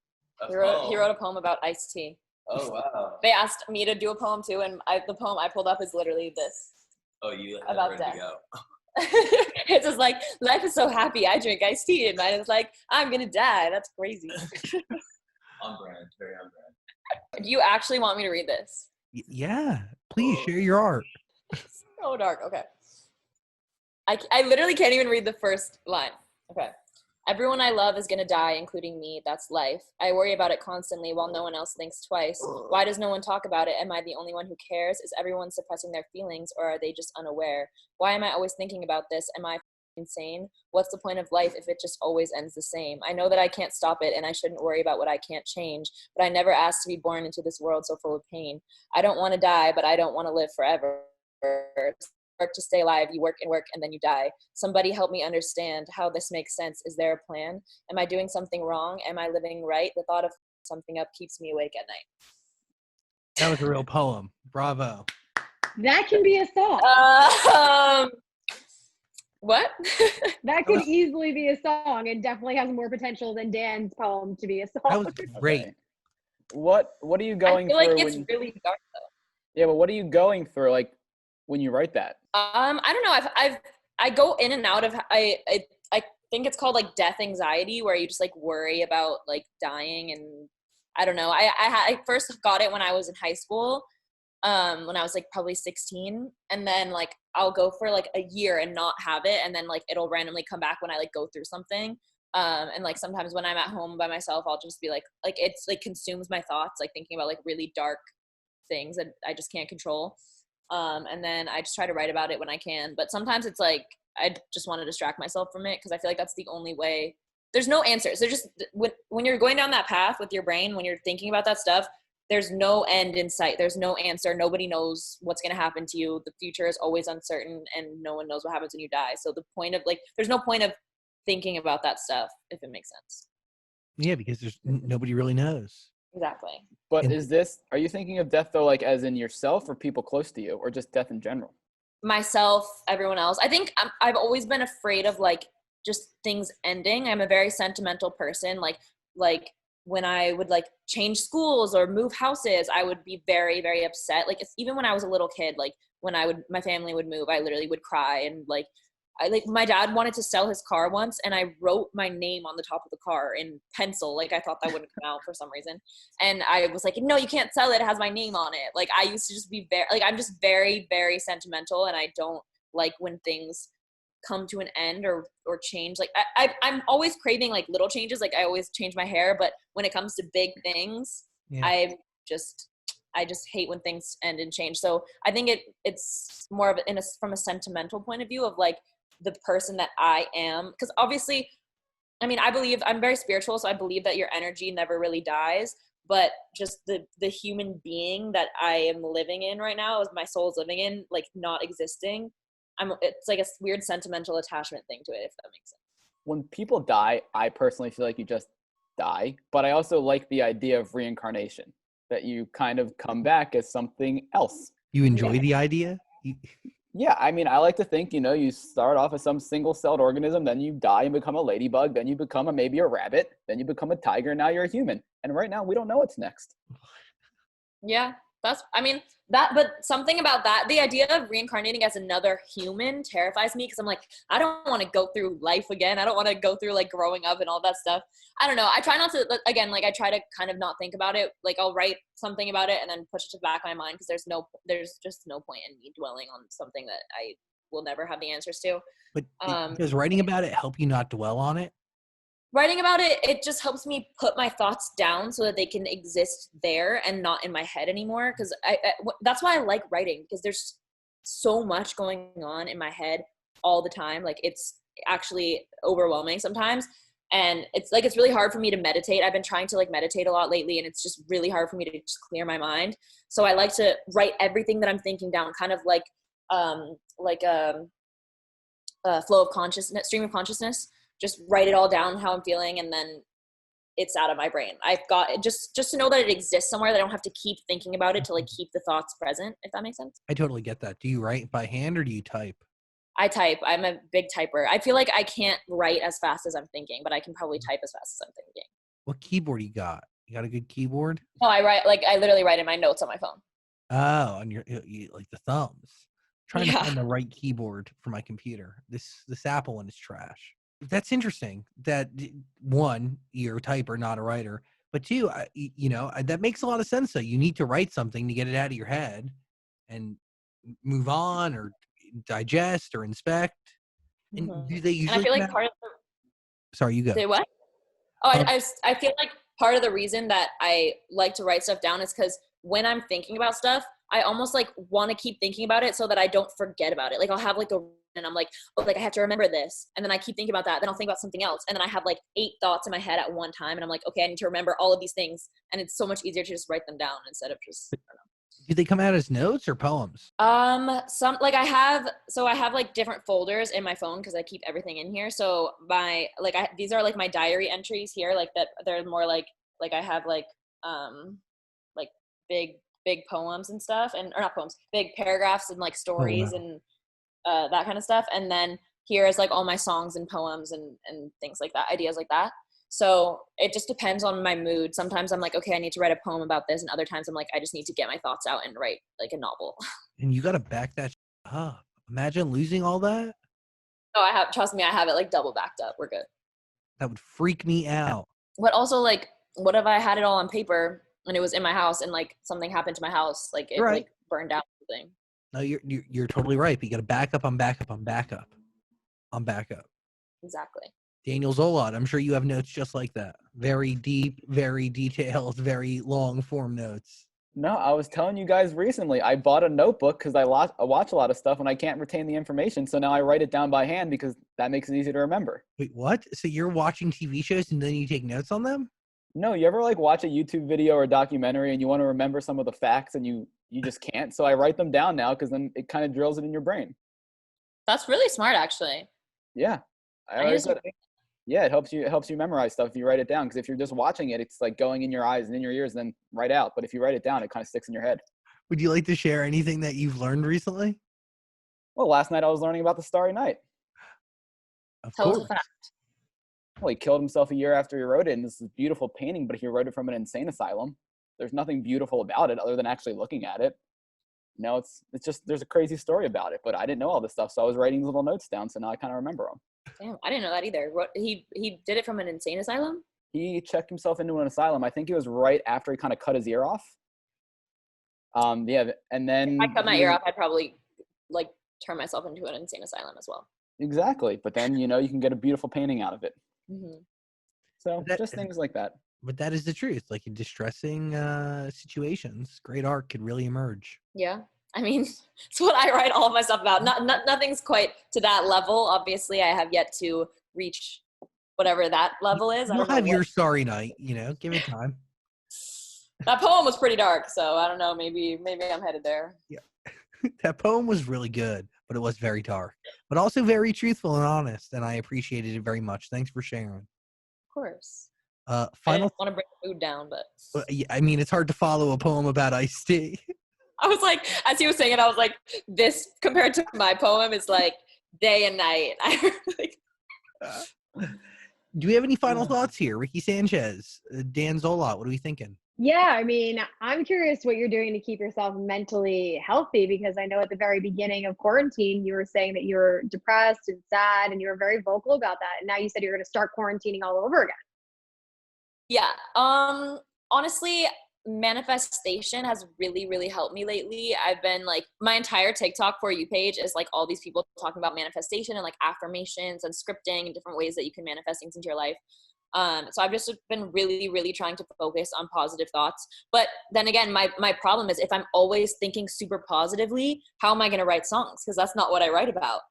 Speaker 4: He wrote a poem about iced tea.
Speaker 6: Oh, wow.
Speaker 4: They asked me to do a poem too, and the poem I pulled up is literally this.
Speaker 6: Oh, you had
Speaker 4: About
Speaker 6: it ready
Speaker 4: death.
Speaker 6: to go.
Speaker 4: It's just like, life is so happy, I drink iced tea, and mine is like, I'm gonna die. That's crazy.
Speaker 6: On brand, very on brand.
Speaker 4: Do you actually want me to read this?
Speaker 1: Yeah, please share your art.
Speaker 4: So dark. Okay. I literally can't even read the first line. Okay. Everyone I love is going to die, including me. That's life. I worry about it constantly while no one else thinks twice. Why does no one talk about it? Am I the only one who cares? Is everyone suppressing their feelings, or are they just unaware? Why am I always thinking about this? Am I insane? What's the point of life if it just always ends the same? I know that I can't stop it and I shouldn't worry about what I can't change, but I never asked to be born into this world so full of pain. I don't want to die, but I don't want to live forever. Work to stay alive, you work and work and then you die. Somebody help me understand how this makes sense. Is there a plan? Am I doing something wrong? Am I living right? The thought of something up keeps me awake at night.
Speaker 1: That was a real poem. Bravo.
Speaker 5: That can be a song.
Speaker 4: What?
Speaker 5: That could easily be a song and definitely has more potential than Dan's poem to be a song.
Speaker 1: That was great.
Speaker 2: Okay. What are you
Speaker 4: I
Speaker 2: going
Speaker 4: feel
Speaker 2: through
Speaker 4: like it's
Speaker 2: when
Speaker 4: really dark though.
Speaker 2: Yeah, but what are you going through like when you write that?
Speaker 4: I don't know. I go in and out of I think it's called like death anxiety, where you just like worry about like dying, and I don't know. I first got it when I was in high school, when I was like probably 16, and then like I'll go for like a year and not have it, and then like it'll randomly come back when I like go through something. And like sometimes when I'm at home by myself, I'll just be like it's like consumes my thoughts, like thinking about like really dark things that I just can't control. And then I just try to write about it when I can. But sometimes it's like I just want to distract myself from it, because I feel like that's the only way. There's no answers. There's just when you're going down that path with your brain, when you're thinking about that stuff, there's no end in sight. There's no answer. Nobody knows what's going to happen to you. The future is always uncertain, and no one knows what happens when you die. So the point of like, there's no point of thinking about that stuff, if it makes sense.
Speaker 1: Yeah, because there's nobody really knows.
Speaker 4: Exactly.
Speaker 2: But
Speaker 1: And-
Speaker 2: are you thinking of death though, like as in yourself or people close to you, or just death in general?
Speaker 4: Myself, everyone else. I think I've always been afraid of like just things ending. I'm a very sentimental person. Like when I would like change schools or move houses, I would be very, very upset. Like even when I was a little kid, like when my family would move, I literally would cry. And like my dad wanted to sell his car once, and I wrote my name on the top of the car in pencil. Like I thought that wouldn't come out for some reason. And I was like, no, you can't sell it. It has my name on it. Like I used to just be I'm just very, very sentimental, and I don't like when things come to an end or change. Like I'm always craving like little changes. Like I always change my hair, but when it comes to big things,
Speaker 1: Yeah.
Speaker 4: I just hate when things end and change. So I think it's more of from a sentimental point of view of like the person that I am. Because obviously, I mean, I'm very spiritual, so I believe that your energy never really dies, but just the human being that I am living in right now, is my soul's living in, like not existing. It's like a weird sentimental attachment thing to it, if that makes sense.
Speaker 2: When people die, I personally feel like you just die, but I also like the idea of reincarnation, that you kind of come back as something else.
Speaker 1: You enjoy the idea?
Speaker 2: Yeah, I mean, I like to think, you start off as some single-celled organism, then you die and become a ladybug, then you become maybe a rabbit, then you become a tiger, and now you're a human. And right now, we don't know what's next.
Speaker 4: Yeah, but something about that, the idea of reincarnating as another human terrifies me, because I'm like, I don't want to go through life again. I don't want to go through like growing up and all that stuff. I don't know. I try not to, again, like I try to kind of not think about it. Like I'll write something about it and then push it to the back of my mind, because there's just no point in me dwelling on something that I will never have the answers to.
Speaker 1: But does writing about it help you not dwell on it?
Speaker 4: Writing about it just helps me put my thoughts down so that they can exist there and not in my head anymore. Because that's why I like writing, because there's so much going on in my head all the time. Like it's actually overwhelming sometimes. And it's really hard for me to meditate. I've been trying to like meditate a lot lately, and it's just really hard for me to just clear my mind. So I like to write everything that I'm thinking down, kind of like a flow of consciousness, stream of consciousness. Just write it all down, how I'm feeling, and then it's out of my brain. I've got it just to know that it exists somewhere, that I don't have to keep thinking about it to like keep the thoughts present, if that makes sense.
Speaker 1: I totally get that. Do you write by hand or do you type?
Speaker 4: I type. I'm a big typer. I feel like I can't write as fast as I'm thinking, but I can probably type as fast as I'm thinking.
Speaker 1: What keyboard you got? You got a good keyboard?
Speaker 4: No, I literally write in my notes on my phone.
Speaker 1: Oh, on your like the thumbs. Trying to
Speaker 4: Yeah.
Speaker 1: find the right keyboard for my computer. This Apple one is trash. That's interesting. That one, you're a typer, not a writer. But two, that makes a lot of sense. So you need to write something to get it out of your head and move on, or digest, or inspect. And
Speaker 4: Mhm.
Speaker 1: do they usually?
Speaker 4: And I feel
Speaker 1: come
Speaker 4: like
Speaker 1: out-
Speaker 4: part of
Speaker 1: Sorry, you go.
Speaker 4: Say what? Oh,
Speaker 1: Um,
Speaker 4: I feel like part of the reason that I like to write stuff down is because when I'm thinking about stuff, I almost like want to keep thinking about it so that I don't forget about it. Like I'll have like and I'm like, oh, like I have to remember this. And then I keep thinking about that. Then I'll think about something else. And then I have like 8 thoughts in my head at one time. And I'm like, okay, I need to remember all of these things. And it's so much easier to just write them down instead of just, I don't know.
Speaker 1: Do they come out as notes or poems?
Speaker 4: Some like I have like different folders in my phone because I keep everything in here. So these are like my diary entries here, like that they're more like I have like big big poems and stuff, or not poems, big paragraphs and like stories
Speaker 1: wow.
Speaker 4: and that kind of stuff. And then here is like all my songs and poems and things like that, ideas like that. So it just depends on my mood. Sometimes I'm like, okay, I need to write a poem about this. And other times I'm like, I just need to get my thoughts out and write like a novel.
Speaker 1: And you got to back that up. Imagine losing all that.
Speaker 4: No, trust me, I have it like double backed up. We're good.
Speaker 1: That would freak me out.
Speaker 4: But also like, what if I had it all on paper and it was in my house and like something happened to my house, like it like burned down something?
Speaker 1: No, you're totally right. But you got to back up on backup on backup on backup.
Speaker 4: Exactly.
Speaker 1: Daniel Zolot, I'm sure you have notes just like that. Very deep, very detailed, very long form notes.
Speaker 2: No, I was telling you guys recently, I bought a notebook because I watch a lot of stuff and I can't retain the information. So now I write it down by hand because that makes it easy to remember.
Speaker 1: Wait, what? So you're watching TV shows and then you take notes on them?
Speaker 2: No, you ever like watch a YouTube video or a documentary and you want to remember some of the facts and you just can't? So I write them down now because then it kind of drills it in your brain.
Speaker 4: That's really smart, actually.
Speaker 2: Yeah. Yeah, it helps you memorize stuff if you write it down. Because if you're just watching it, it's like going in your eyes and in your ears, and then right out. But if you write it down, it kind of sticks in your head.
Speaker 1: Would you like to share anything that you've learned recently?
Speaker 2: Well, last night I was learning about the Starry Night.
Speaker 4: Tell us a fact.
Speaker 2: Well, he killed himself a year after he wrote it, and this is a beautiful painting, but he wrote it from an insane asylum. There's nothing beautiful about it other than actually looking at it. No, it's just there's a crazy story about it, but I didn't know all this stuff, so I was writing little notes down, so now I kind of remember them.
Speaker 4: Damn, I didn't know that either. What he did it from an insane asylum?
Speaker 2: He checked himself into an asylum. I think it was right after he kind of cut his ear off. Yeah, and then
Speaker 4: if I cut my ear off, I'd probably like turn myself into an insane asylum as well.
Speaker 2: Exactly, but then you can get a beautiful painting out of it.
Speaker 4: Mm-hmm.
Speaker 2: So just things like that.
Speaker 1: But that is the truth. Like in distressing situations, great art could really emerge.
Speaker 4: Yeah. I mean, it's what I write all of my stuff about. Nothing's quite to that level. Obviously, I have yet to reach whatever that level is.
Speaker 1: You'll have your Starry Night, give it time.
Speaker 4: That poem was pretty dark, so I don't know. Maybe I'm headed there.
Speaker 1: Yeah. That poem was really good, but it was very dark, but also very truthful and honest, and I appreciated it very much. Thanks for sharing.
Speaker 4: Of course.
Speaker 1: Final.
Speaker 4: I didn't want to bring the mood down, but
Speaker 1: I mean, it's hard to follow a poem about iced tea.
Speaker 4: I was like, as he was saying it, I was like, this compared to my poem is like day and night.
Speaker 1: Do we have any final thoughts here? Ricky Sanchez, Dan Zolot, what are we thinking?
Speaker 5: Yeah, I mean, I'm curious what you're doing to keep yourself mentally healthy, because I know at the very beginning of quarantine, you were saying that you were depressed and sad, and you were very vocal about that. And now you said you're going to start quarantining all over again.
Speaker 4: Yeah. Honestly, manifestation has really, really helped me lately. I've been like, my entire TikTok For You page is like all these people talking about manifestation and like affirmations and scripting and different ways that you can manifest things into your life. So I've just been really, really trying to focus on positive thoughts. But then again, my problem is if I'm always thinking super positively, how am I going to write songs? Because that's not what I write about.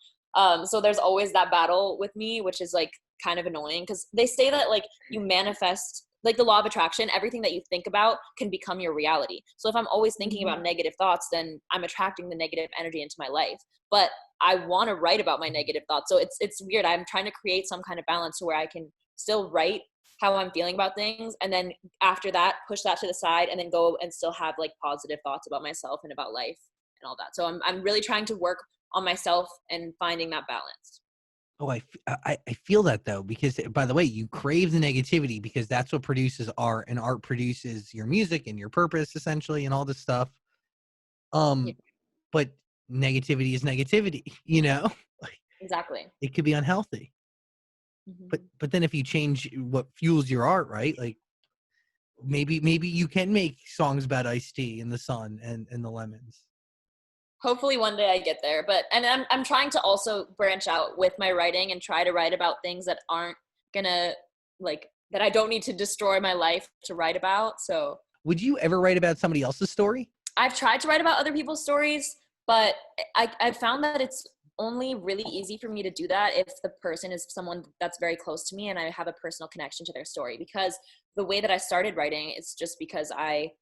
Speaker 4: So there's always that battle with me, which is like kind of annoying, because they say that like you manifest, like the law of attraction, everything that you think about can become your reality. So if I'm always thinking about negative thoughts, then I'm attracting the negative energy into my life. But I want to write about my negative thoughts. So it's weird. I'm trying to create some kind of balance where I can still write how I'm feeling about things, and then after that push that to the side and then go and still have like positive thoughts about myself and about life and all that. So I'm really trying to work on myself and finding that balance.
Speaker 1: Oh, I feel that though, because by the way, you crave the negativity because that's what produces art, and art produces your music and your purpose essentially and all this stuff. But negativity is negativity,
Speaker 4: Exactly.
Speaker 1: It could be unhealthy. But then if you change what fuels your art, right? Like maybe you can make songs about iced tea and the sun and the lemons.
Speaker 4: Hopefully one day I get there, and I'm trying to also branch out with my writing and try to write about things that aren't gonna that I don't need to destroy my life to write about. So
Speaker 1: would you ever write about somebody else's story?
Speaker 4: I've tried to write about other people's stories, but I found that it's only really easy for me to do that if the person is someone that's very close to me and I have a personal connection to their story. Because the way that I started writing, it's just because I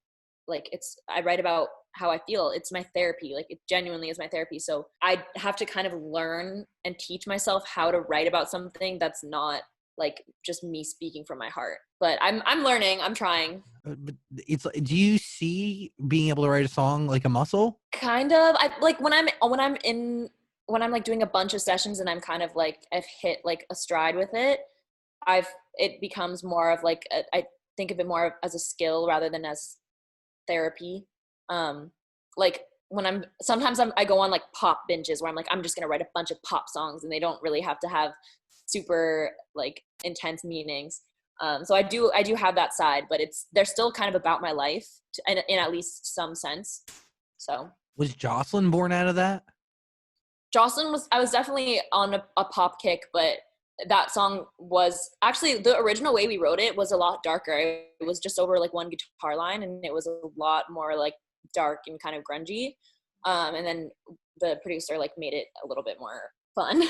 Speaker 4: write about how I feel. It's my therapy. Like it genuinely is my therapy. So I have to kind of learn and teach myself how to write about something that's not like just me speaking from my heart. But I'm learning. I'm trying.
Speaker 1: But it's, do you see being able to write a song like a muscle?
Speaker 4: Kind of. I like when I'm like doing a bunch of sessions and I'm kind of like I've hit like a stride with it. It becomes more of like I think of it more as a skill rather than as therapy. Like when I go on like pop binges where I'm like, I'm just gonna write a bunch of pop songs and they don't really have to have super like intense meanings. So I do have that side, but they're still kind of about my life in at least some sense. So
Speaker 1: Was Jocelyn born out of that?
Speaker 4: Jocelyn I was definitely on a pop kick, but that song was actually the original way we wrote it was a lot darker. It was just over like one guitar line and it was a lot more like dark and kind of grungy. And then the producer like made it a little bit more fun.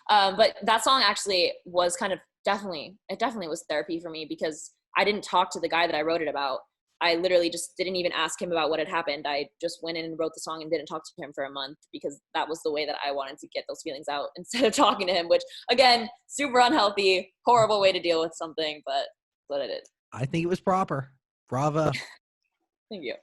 Speaker 4: But that song actually was kind of definitely was therapy for me because I didn't talk to the guy that I wrote it about. I literally just didn't even ask him about what had happened. I just went in and wrote the song and didn't talk to him for a month because that was the way that I wanted to get those feelings out instead of talking to him, which again, super unhealthy, horrible way to deal with something, but what I did.
Speaker 1: I think it was proper. Bravo.
Speaker 4: Thank you.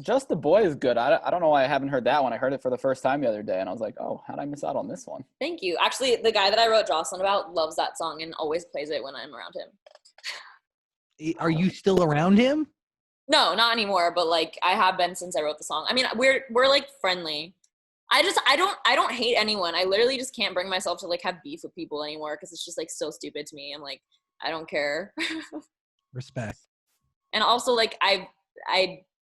Speaker 2: Just the Boy is good. I don't know why I haven't heard that one. I heard it for the first time the other day and I was like, oh, how did I miss out on this one?
Speaker 4: Thank you. Actually, the guy that I wrote Jocelyn about loves that song and always plays it when I'm around him.
Speaker 1: Are you still around him?
Speaker 4: No, not anymore, but like I have been since I wrote the song. I mean, we're like friendly. I don't hate anyone. I literally just can't bring myself to like have beef with people anymore because it's just like so stupid to me. I'm like, I don't care.
Speaker 1: Respect.
Speaker 4: And also like I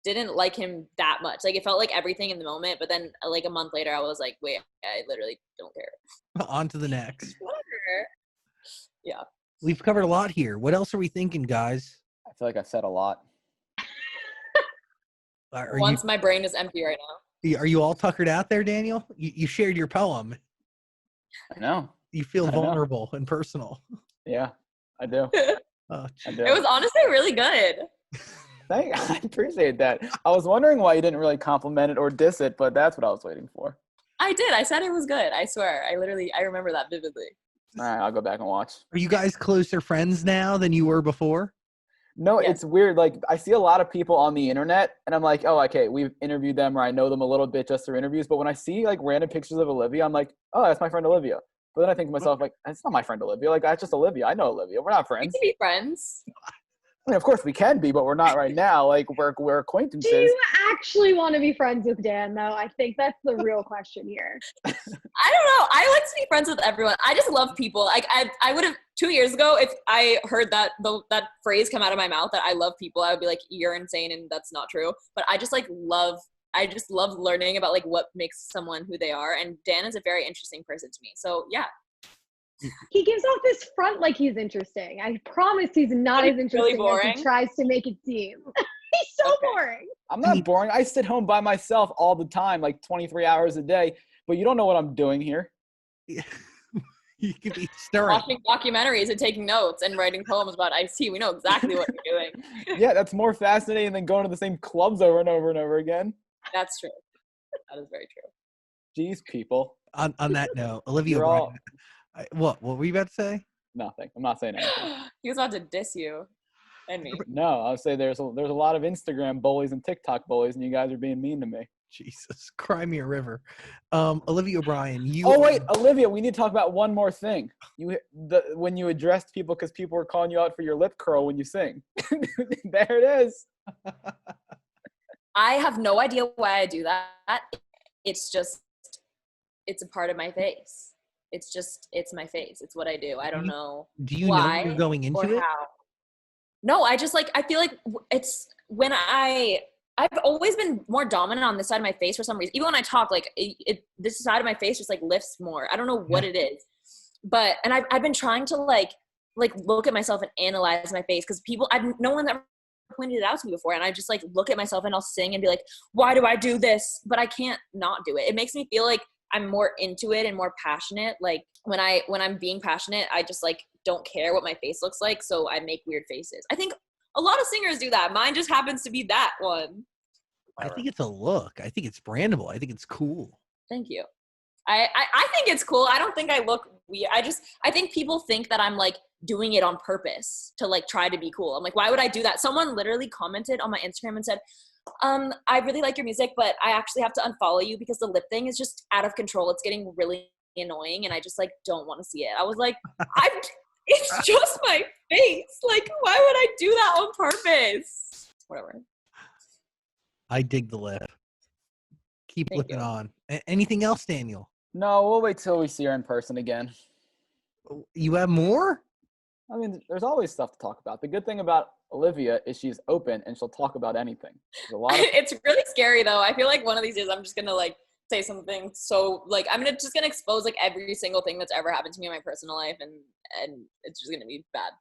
Speaker 4: didn't like him that much. Like it felt like everything in the moment, but then like a month later I was like, wait, I literally don't care.
Speaker 1: On to the next.
Speaker 4: Whatever. Yeah.
Speaker 1: We've covered a lot here. What else are we thinking, guys?
Speaker 2: I feel like I've said a lot.
Speaker 4: My brain is empty right now.
Speaker 1: Are you all tuckered out there, Daniel? You shared your poem.
Speaker 2: I know.
Speaker 1: You feel vulnerable and personal.
Speaker 2: Yeah, I do.
Speaker 1: Oh,
Speaker 2: I do.
Speaker 4: It was honestly really good.
Speaker 2: I appreciate that. I was wondering why you didn't really compliment it or diss it, but that's what I was waiting for.
Speaker 4: I did. I said it was good. I swear. I remember that vividly.
Speaker 2: All right, I'll go back and watch.
Speaker 1: Are you guys closer friends now than you were before?
Speaker 2: No,
Speaker 4: Yes.
Speaker 2: It's weird. Like, I see a lot of people on the internet, and I'm like, oh, okay, we've interviewed them, or I know them a little bit just through interviews. But when I see, like, random pictures of Olivia, I'm like, oh, that's my friend Olivia. But then I think to myself, like, that's not my friend Olivia. Like, that's just Olivia. I know Olivia. We're not
Speaker 4: We
Speaker 2: friends.
Speaker 4: can be friends.
Speaker 2: I mean, of course we can be, but we're not right now. Like, we're acquaintances.
Speaker 5: Do you actually want to be friends with Dan, though? I think that's the real question here.
Speaker 4: I don't know. I like to be friends with everyone. I just love people. Like I would have 2 years ago, if I heard that phrase come out of my mouth that I love people, I would be like, you're insane and that's not true. But I just love learning about like what makes someone who they are. And Dan is a very interesting person to me. So yeah.
Speaker 5: He gives off this front like he's interesting. I promise he's not as interesting as he tries to make it seem. He's so boring.
Speaker 2: I'm not boring. I sit home by myself all the time, like 23 hours a day. But you don't know what I'm doing here.
Speaker 1: You could be stirring.
Speaker 4: Watching documentaries and taking notes and writing poems about Ice-T. We know exactly what you're doing.
Speaker 2: Yeah, that's more fascinating than going to the same clubs over and over and over again.
Speaker 4: That's true. That is very true.
Speaker 2: Jeez, people.
Speaker 1: On that note, Olivia
Speaker 2: You're
Speaker 1: O'Brien. What were you about to say?
Speaker 2: Nothing. I'm not saying anything.
Speaker 4: He was about to diss you and me.
Speaker 2: No, I'll say there's a lot of Instagram bullies and TikTok bullies, and you guys are being mean to me.
Speaker 1: Jesus, cry me a river. Olivia O'Brien, you.
Speaker 2: Oh wait, Olivia, we need to talk about one more thing. When you addressed people because people were calling you out for your lip curl when you sing. There it is.
Speaker 4: I have no idea why I do that. It's a part of my face. It's my face. It's what I do. I don't know.
Speaker 1: Do you
Speaker 4: why
Speaker 1: know you're going into
Speaker 4: or
Speaker 1: it?
Speaker 4: how. No, I just I feel like it's when I've always been more dominant on this side of my face for some reason. Even when I talk, like this side of my face just like lifts more. I don't know what it is, but I've been trying to like look at myself and analyze my face because no one ever pointed it out to me before, and I just like look at myself and I'll sing and be like, why do I do this? But I can't not do it. It makes me feel like I'm more into it and more passionate. Like when I'm being passionate, I just like don't care what my face looks like, so I make weird faces. I think a lot of singers do that. Mine just happens to be that one.
Speaker 1: I think it's a look. I think it's brandable. I think it's cool.
Speaker 4: Thank you. I think it's cool. I don't think I look weird. I think people think that I'm like doing it on purpose to like try to be cool. I'm like, why would I do that? Someone literally commented on my Instagram and said, I really like your music, but I actually have to unfollow you because the lip thing is just out of control. It's getting really annoying and I just like don't want to see it. I was like, it's just my face. Like, why would I do that on purpose? Whatever.
Speaker 1: I dig the lip. Keep
Speaker 4: Thank
Speaker 1: looking
Speaker 4: you.
Speaker 1: on. Anything else, Daniel?
Speaker 2: No, we'll wait till we see her in person again.
Speaker 1: You have more?
Speaker 2: I mean, there's always stuff to talk about. The good thing about Olivia is she's open and she'll talk about anything. There's a lot of
Speaker 4: It's really scary though. I feel like one of these days I'm just gonna like say something so like I'm just gonna expose like every single thing that's ever happened to me in my personal life and it's just gonna be bad.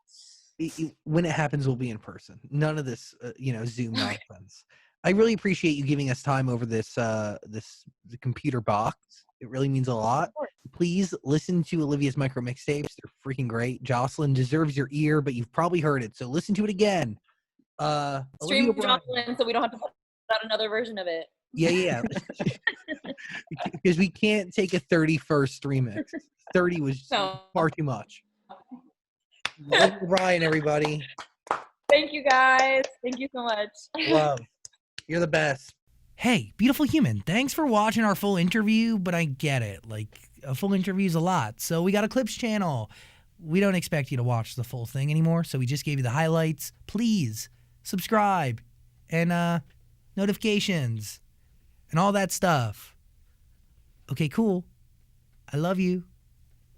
Speaker 1: When it happens, we'll be in person. None of this, Zoom nonsense. I really appreciate you giving us time over the computer box. It really means a lot. Please listen to Olivia's micro mixtapes. They're freaking great. Jocelyn deserves your ear, but you've probably heard it, so listen to it again.
Speaker 4: Stream
Speaker 1: Olivia O'Brien.
Speaker 4: Jocelyn so we don't have to put out another version of it.
Speaker 1: Yeah. Because we can't take a 31st remix. 30 was
Speaker 4: No.
Speaker 1: far too much. Olivia O'Brien, everybody.
Speaker 4: Thank you guys. Thank you so much.
Speaker 1: Love. You're the best.
Speaker 7: Hey, beautiful human, thanks for watching our full interview, but I get it. Like, a full interview is a lot, so we got a clips channel. We don't expect you to watch the full thing anymore, so we just gave you the highlights. Please subscribe and notifications and all that stuff. Okay, cool. I love you.